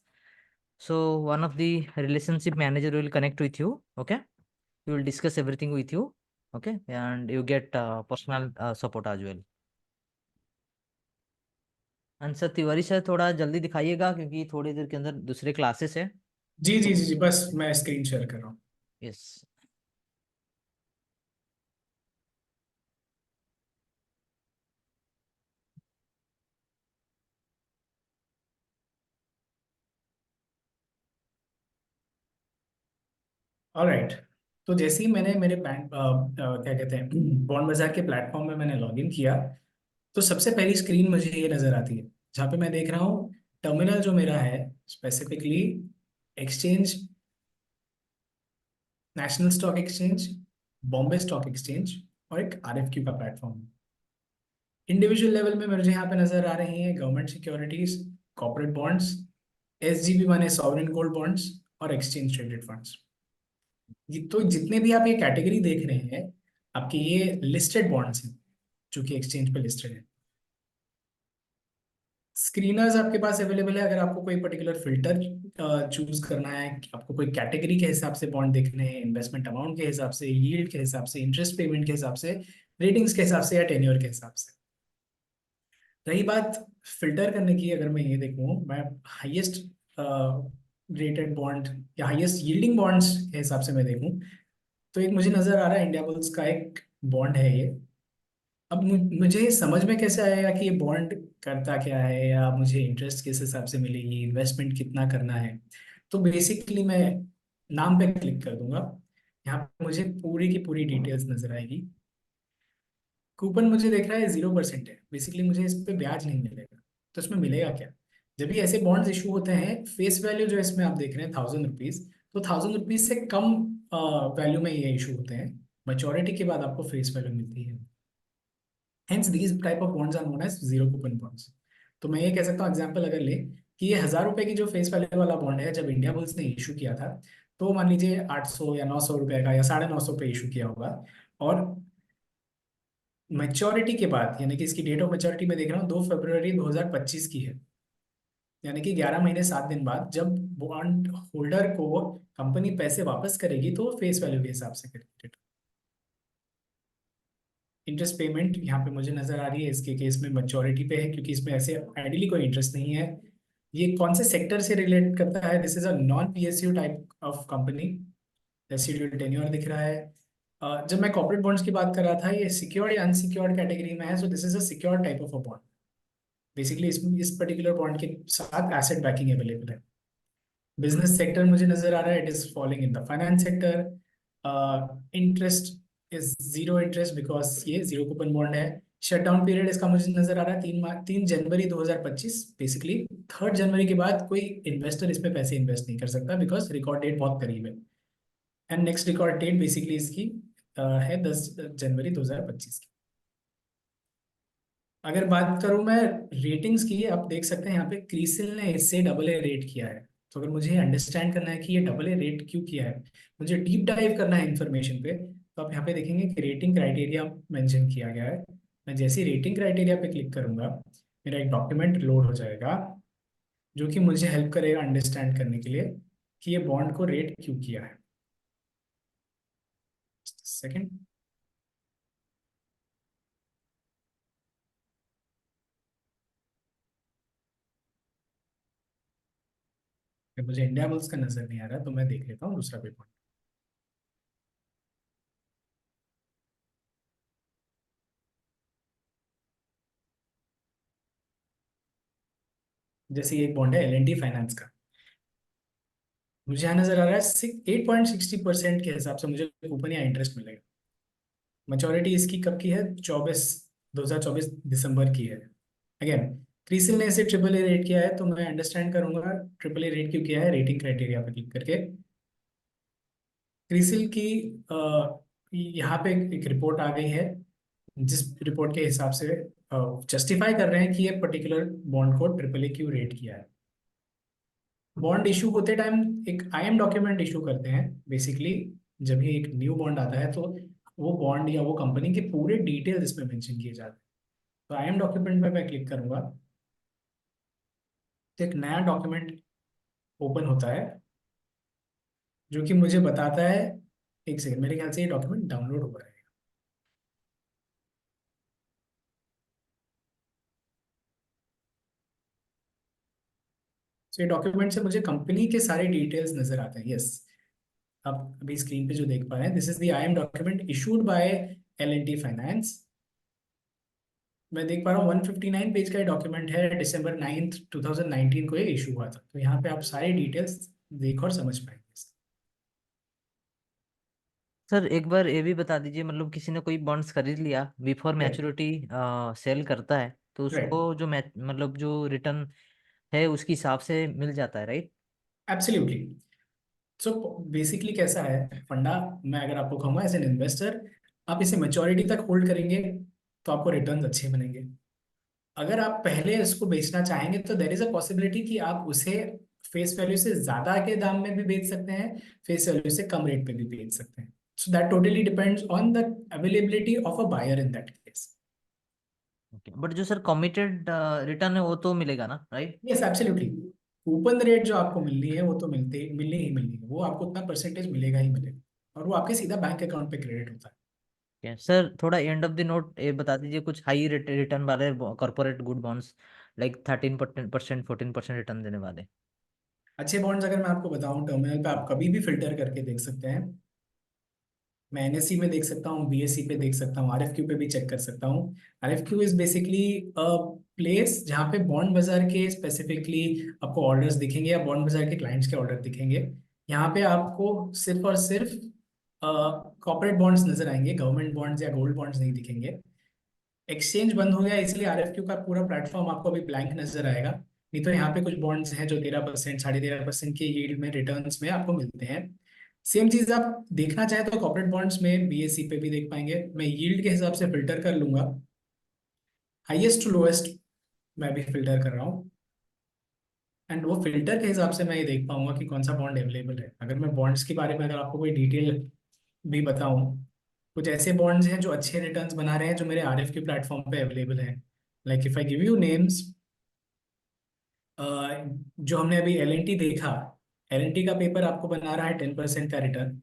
so one of the relationship manager will connect with you, okay, he will discuss everything with you, okay, and you get personal support as well। Answer Tiwari sir थोड़ा जल्दी दिखाइएगा क्योंकि थोड़ी देर के अंदर दूसरे classes है। जी जी जी जी, बस मैं स्क्रीन शेयर कर रहा हूँ। यस। ऑलराइट, तो जैसे ही मैंने मेरे बैंक क्या कहते हैं, बॉन्ड बाजार के प्लेटफॉर्म में मैंने लॉग इन किया, तो सबसे पहली स्क्रीन मुझे ये नजर आती है, जहाँ पे मैं देख रहा हूँ टर्मिनल जो मेरा है, specifically exchange, national stock exchange, Bombay stock exchange, और एक आरएफक्यू का प्लेटफॉर्म। इंडिविजुअल लेवल में मुझे यहाँ पे नजर आ रही हैं government securities, corporate bonds, SGB माने सॉवरेन गोल्ड बॉन्ड्स, और एक्सचेंज ट्रेडेड फंड्स। तो जितने भी आप ये कैटेगरी देख रहे हैं, आपके ये लिस्टेड बॉन्ड्स हैं जो कि एक्सचेंज पे लिस्टेड है। स्क्रीनर्स आपके पास अवेलेबल है, अगर आपको कोई पर्टिकुलर फिल्टर चूज करना है, कि आपको कोई कैटेगरी के हिसाब से बॉन्ड देखने हैं, इन्वेस्टमेंट अमाउंट के हिसाब से, यील्ड के हिसाब से, इंटरेस्ट पेमेंट के हिसाब से, रेटिंग्स के हिसाब से, या टेन्योर के हिसाब से। रही बात फिल्टर करने की, अगर मैं ये देखूँ, मैं हाईएस्ट रेटेड बॉन्ड या हाईएस्ट यील्डिंग बॉन्ड्स के हिसाब से मैं देखूँ, तो एक मुझे नजर आ रहा है इंडिया बुल्स का एक बॉन्ड है ये। अब मुझे समझ में कैसे आएगा कि ये बॉन्ड करता क्या है, या मुझे इंटरेस्ट किस हिसाब से मिलेगी, इन्वेस्टमेंट कितना करना है। तो बेसिकली मैं नाम पे क्लिक कर दूंगा, यहाँ पे मुझे पूरी की पूरी डिटेल्स नजर आएगी। कूपन मुझे देख रहा है 0% है, बेसिकली मुझे इस पे ब्याज नहीं मिलेगा। तो इसमें मिलेगा क्या? जब भी ऐसे बॉन्ड्स इशू होते हैं, फेस वैल्यू जो इसमें आप देख रहे हैं 1000 रुपीज, तो 1000 रुपीज से कम वैल्यू में ये इशू होते हैं। मैच्योरिटी के बाद आपको फेस वैल्यू मिलती है। Hence these type of bonds are known as zero coupon bonds. तो मैं ये कह सकता हूँ, एग्जांपल अगर ले, कि ये 1000 रुपए की जो फेस वैल्यू वाला बॉन्ड है, जब इंडिया बुल्स ने इशू किया था, तो मान लीजिए 800 या 900 रुपए का, या 950 पे इशू किया होगा। और मैच्योरिटी के बाद, यानी कि इसकी डेट ऑफ मैच्योरिटी में देख रहा हूँ 2 फरवरी 2025 की है, यानी कि 11 महीने 7 दिन बाद, जब बॉन्ड होल्डर को कंपनी पैसे वापस करेगी, तो फेस वैल्यू के हिसाब से करेगी। इंटरेस्ट पेमेंट यहाँ पे मुझे नजर आ रही है, इसके केस में मैच्योरिटी पे है, क्योंकि इसमें ऐसे आइडियली कोई इंटरेस्ट नहीं है। ये कौन से सेक्टर से रिलेट करता है? This is a non PSU type of company. Residual tenure दिख रहा है। जब मैं कॉर्पोरेट बॉन्ड्स की बात कर रहा था, ये सिक्योर्ड या अनसिक्योर्ड कैटेगरी में है, so this is a secured type of a bond. Basically इस पर्टिकुलर बॉन्ड के साथ एसेट बैकिंग अवेलेबल है। बिजनेस सेक्टर मुझे नजर आ रहा है, it is following in the finance sector. Interest is zero interest, because ये जीरो कूपन बॉन्ड है। शट डाउन पीरियड इसका मुझे नजर आ रहा है 3 जनवरी 2025। बेसिकली 3 जनवरी के बाद कोई इन्वेस्टर इसमें पैसे इन्वेस्ट नहीं कर सकता, बिकॉज रिकॉर्ड डेट बहुत करीब है। And next record date basically इसकी है 10 जनवरी 2025 की। अगर बात करूं मैं रेटिंग्स की, आप देख सकते हैं यहाँ पे क्रिसिल ने इससे डबल ए रेट किया है। तो अगर मुझे अंडरस्टैंड करना है कि ये डबल ए रेट क्यों किया है, मुझे डीप डाइव करना है इन्फॉर्मेशन पे, तो आप यहाँ पे देखेंगे कि रेटिंग क्राइटेरिया मेंशन किया गया है। मैं जैसे ही रेटिंग क्राइटेरिया पे क्लिक करूंगा, मेरा एक डॉक्यूमेंट लोड हो जाएगा, जो कि मुझे हेल्प करेगा अंडरस्टैंड करने के लिए कि ये बॉन्ड को रेट क्यों किया है। सेकेंड, मुझे इंडिया बुल्स का नजर नहीं आ रहा, तो मैं देख लेता हूँ दूसरा कोई बॉन्ड। जैसे ये एक बॉन्ड है एल फाइनेंस का, मुझे यहाँ नजर आ रहा है 8.60% के हिसाब से मुझे कूपन या इंटरेस्ट मिलेगा। मैच्योरिटी इसकी कब की है? 24 2024 दिसंबर की है। अगेन क्रिसिल ने इसे ट्रिपल ए रेट किया है, तो मैं अंडरस्टैंड करूंगा ट्रिपल ए रेट क्यों किया है, रेटिंग क्राइटेरिया पर क्लिक करके। क्रिसिल की यहाँ पे एक रिपोर्ट आ गई है, जिस रिपोर्ट के हिसाब से जस्टिफाई कर रहे हैं कि ये पर्टिकुलर बॉन्ड को ट्रिपल ए क्यों रेट किया है। बॉन्ड इशू होते टाइम एक आईएम डॉक्यूमेंट इशू करते हैं बेसिकली। जब भी एक न्यू बॉन्ड आता है तो वो बॉन्ड या वो कंपनी के पूरे डिटेल्स इसमें मेंशन किए जाते हैं। तो आईएम डॉक्यूमेंट पे मैं क्लिक करूंगा तो एक नया डॉक्यूमेंट ओपन होता है, जो कि मुझे बताता है, एक सेकंड, मेरे ख्याल से ये डॉक्यूमेंट डाउनलोड हुआ है। तो ये डॉक्यूमेंट से मुझे कंपनी के सारे डिटेल्स नजर आते हैं। यस, आप अभी स्क्रीन पे जो देख पा रहे हैं, this is the IM document issued by L&T finance. मैं देख पा रहा हूँ 159 पेज का डॉक्यूमेंट है, December 9, 2019 को ये इशू हुआ था। तो यहाँ पे आप सारी डिटेल्स देख और समझ पाएंगे। सर एक बार ये भी बता दीजिए, मतलब किसी ने कोई बॉन्ड्स खरीद लिया बिफोर राइट, मैच्योरिटी, सेल करता है तो राइट, उसको जो मतलब जो रिटर्न है उसके हिसाब से मिल जाता है, राइट? एब्सोल्युटली। सो बेसिकली कैसा है फंडा, मैं अगर आपको कहूँगा एज एन इन्वेस्टर, आप इसे मेच्योरिटी तक होल्ड करेंगे तो आपको रिटर्न्स अच्छे बनेंगे। अगर आप पहले इसको बेचना चाहेंगे तो देर इज अ पॉसिबिलिटी कि आप उसे फेस वैल्यू से ज्यादा के दाम में भी बेच सकते हैं, फेस वैल्यू से कम रेट पे भी बेच सकते हैं। So that totally depends on the availability of a buyer in that case. Okay, but जो सर कमिटेड रिटर्न है वो तो मिलेगा ना, right? Yes absolutely. Coupon rate जो आपको मिलनी है वो तो मिलनी ही मिलनी है, वो आपको उतना परसेंटेज मिलेगा ही मिलेगा, और वो आपके सीधा बैंक अकाउंट पे क्रेडिट होता है। सर थोड़ा एंड ऑफ द नोट ये बता दीजिए कुछ हाई रिटर्न वाले corporate good bonds, like 13% 14% return देने वाले। अच्छे बॉन्ड्स अगर मैं आपको बताऊं टर्मिनल पे आप कभी भी फिल्टर करके देख सकते हैं। मैं NSE में देख सकता हूँ, BSE पे देख सकता हूँ, RFQ पे भी चेक कर सकता हूँ। RFQ is basically a place जहाँ पे बॉन्ड बाजार के स्पेसिफिकली आपको ऑर्डर्स दिखेंगे, या बॉन्ड बाजार के क्लाइंट्स के ऑर्डर दिखेंगे। यहाँ पे आपको सिर्फ और सिर्फ कॉर्पोरेट बॉन्ड्स नजर आएंगे, गवर्नमेंट बॉन्ड्स या गोल्ड बॉन्ड्स नहीं दिखेंगे। एक्सचेंज बंद हो गया इसलिए RFQ का पूरा प्लेटफॉर्म आपको अभी ब्लैंक नजर आएगा। नहीं तो यहाँ पे कुछ बॉन्ड्स हैं जो 13%, 13.5% के यील्ड में रिटर्न्स में आपको मिलते हैं। सेम चीज आप देखना चाहें तो कॉर्पोरेट बॉन्ड्स में BSE पे भी देख पाएंगे। मैं यील्ड के हिसाब से फिल्टर कर लूंगा, हाईएस्ट टू लोएस्ट मैं भी फिल्टर कर रहा हूँ। एंड वो फिल्टर के हिसाब से मैं ये देख पाऊंगा कि कौन सा बॉन्ड अवेलेबल है। अगर मैं बॉन्ड्स के बारे में अगर आपको कोई डिटेल भी बताऊं, कुछ ऐसे बॉन्ड्स हैं जो अच्छे रिटर्न्स बना रहे हैं जो मेरे RFQ प्लेटफॉर्म पे अवेलेबल हैं। Like if I give you names, जो हमने अभी L&T देखा, L&T का पेपर आपको बना रहा है 10% का रिटर्न,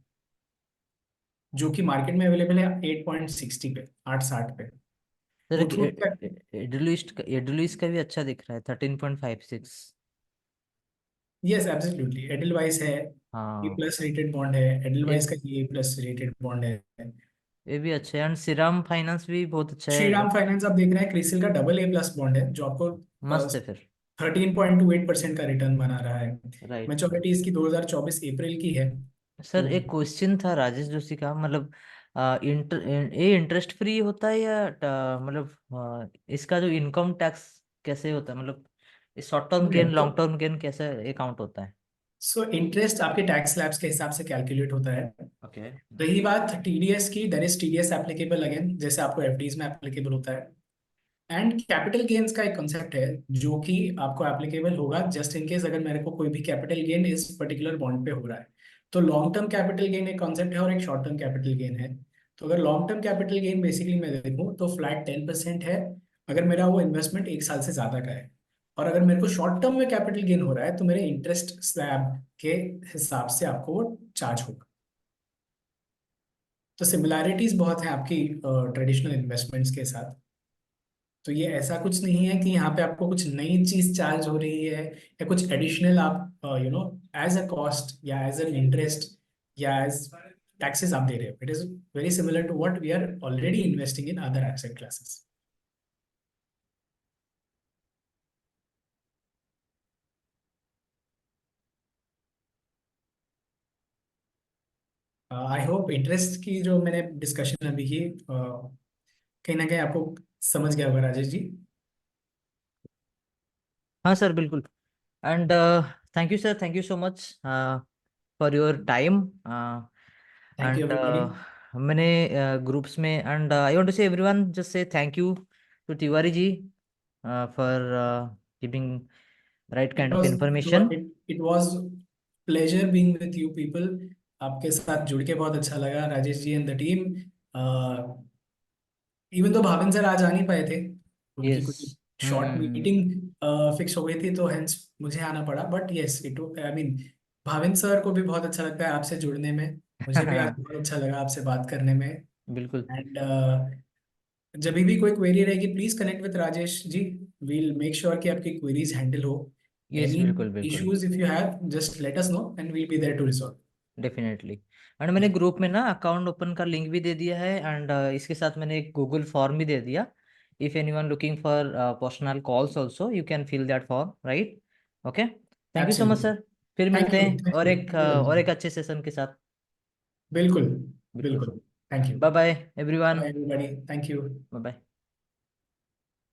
जो कि मार्केट में अवेलेबल है 8.60 पे, 8.60 पे। सर एक मुथूट का, एडुलिस्ट का भी अच्छा दिख रहा है 13.56। यस एब्सोल्युटली, एडलवाइस है, ए हाँ, प्लस रेटेड बॉन्ड है, ये एडलवाइस का ए प्लस रेटेड बॉन्ड है। ये भी अच्छा है, एंड श्रीराम फाइनेंस भी बहुत अच्छा है, श्रीराम फाइनेंस आप देख रहे हैं, क्रिसिल का AA+ बॉन्ड है, जो आपको मस्त है फिर। 13.28% का रिटर्न बना रहा है। राइट। मैच्योरिटी इसकी 2024 अप्रैल की है। सर तो एक क्वेश्चन था राजेश जोशी का, मतलब ये इंटरेस्ट फ्री होता है या मतलब इसका जो इनकम टैक्स कैसे होता है, मतलब शॉर्ट टर्म ओके, गेन तो लॉन्ग टर्म गेन कैसे अकाउंट होता है? सो इंटरेस्ट आपके टैक्स स्लैब्स के हिसाब से कैलकुलेट होता है। ओके। रही बात TDS की, there is TDS applicable again, जैसे आपको FDs में एप्लीकेबल होता है। एंड कैपिटल गेन्स का एक कंसेप्ट है जो कि आपको एप्लीकेबल होगा जस्ट इन केस अगर मेरे को कोई भी कैपिटल गेन इस पर्टिकुलर बॉन्ड पे हो रहा है। तो लॉन्ग टर्म कैपिटल गेन एक कॉन्सेप्ट है और एक शॉर्ट टर्म कैपिटल गेन है। तो अगर long term capital gain basically मैं देखूँ तो फ्लैट 10% है, अगर मेरा वो इन्वेस्टमेंट एक साल से ज्यादा का है। और अगर मेरे को शॉर्ट टर्म में कैपिटल गेन हो रहा है तो मेरे इंटरेस्ट स्लैब के हिसाब से आपको वो चार्ज होगा। तो सिमिलैरिटीज बहुत हैं आपकी ट्रेडिशनल इन्वेस्टमेंट्स के साथ। तो ये ऐसा कुछ नहीं है कि यहाँ पे आपको कुछ नई चीज चार्ज हो रही है, या कुछ एडिशनल आप एज अ कॉस्ट या एज एन इंटरेस्ट या एज टैक्सेस आप दे रहे हो। It is very similar to what we are already investing in other asset classes. I hope interest की जो मैंने डिस्कशन अभी की कहीं ना कहीं आपको समझ गया होगा राजेश जी। हाँ सर, बिल्कुल। And thank you sir, thank you so much for your time. Thank you and everybody. मैंने ग्रुप्स में, and I want to say everyone just say thank you to Tiwari ji for giving right it kind of was information. It was pleasure being with you people. आपके साथ जुड़ के बहुत अच्छा लगा Rajesh ji and the team. Even तो Bhavin sir आज आ नहीं पाए थे, उनकी यस। कुछ शॉर्ट हम्म। मीटिंग फिक्स हो गई थी, तो हेंस मुझे आना पड़ा। But yes it I mean Bhavin sir को भी बहुत अच्छा लगता है आपसे जुड़ने में। मुझे भी आज बहुत अच्छा लगा आपसे बात करने में। बिल्कुल। एंड जब भी कोई क्वेरी रहेगी please connect with Rajesh ji. We'll make sure कि आपकी क्वेरीज हैंडल हो। यस, एनी बिल्कुल बिल्कुल। Issues if you have just let us know and we'll be there to resolve. Definitely. And मैंने ग्रुप में ना अकाउंट ओपन का लिंक भी दे दिया है, एंड इसके साथ मैंने एक गूगल फॉर्म भी दे दिया। If anyone looking for personal calls also you can fill that form, right? Okay, thank you so much absolutely. Sir. फिर मिलते हैं थैंक और यू एक थैंक यू और एक अच्छे सेशन के साथ। बिल्कुल बिल्कुल बिल्कुल। Sir. Thank you. Bye bye everyone. Bye everybody. Thank you. Bye bye.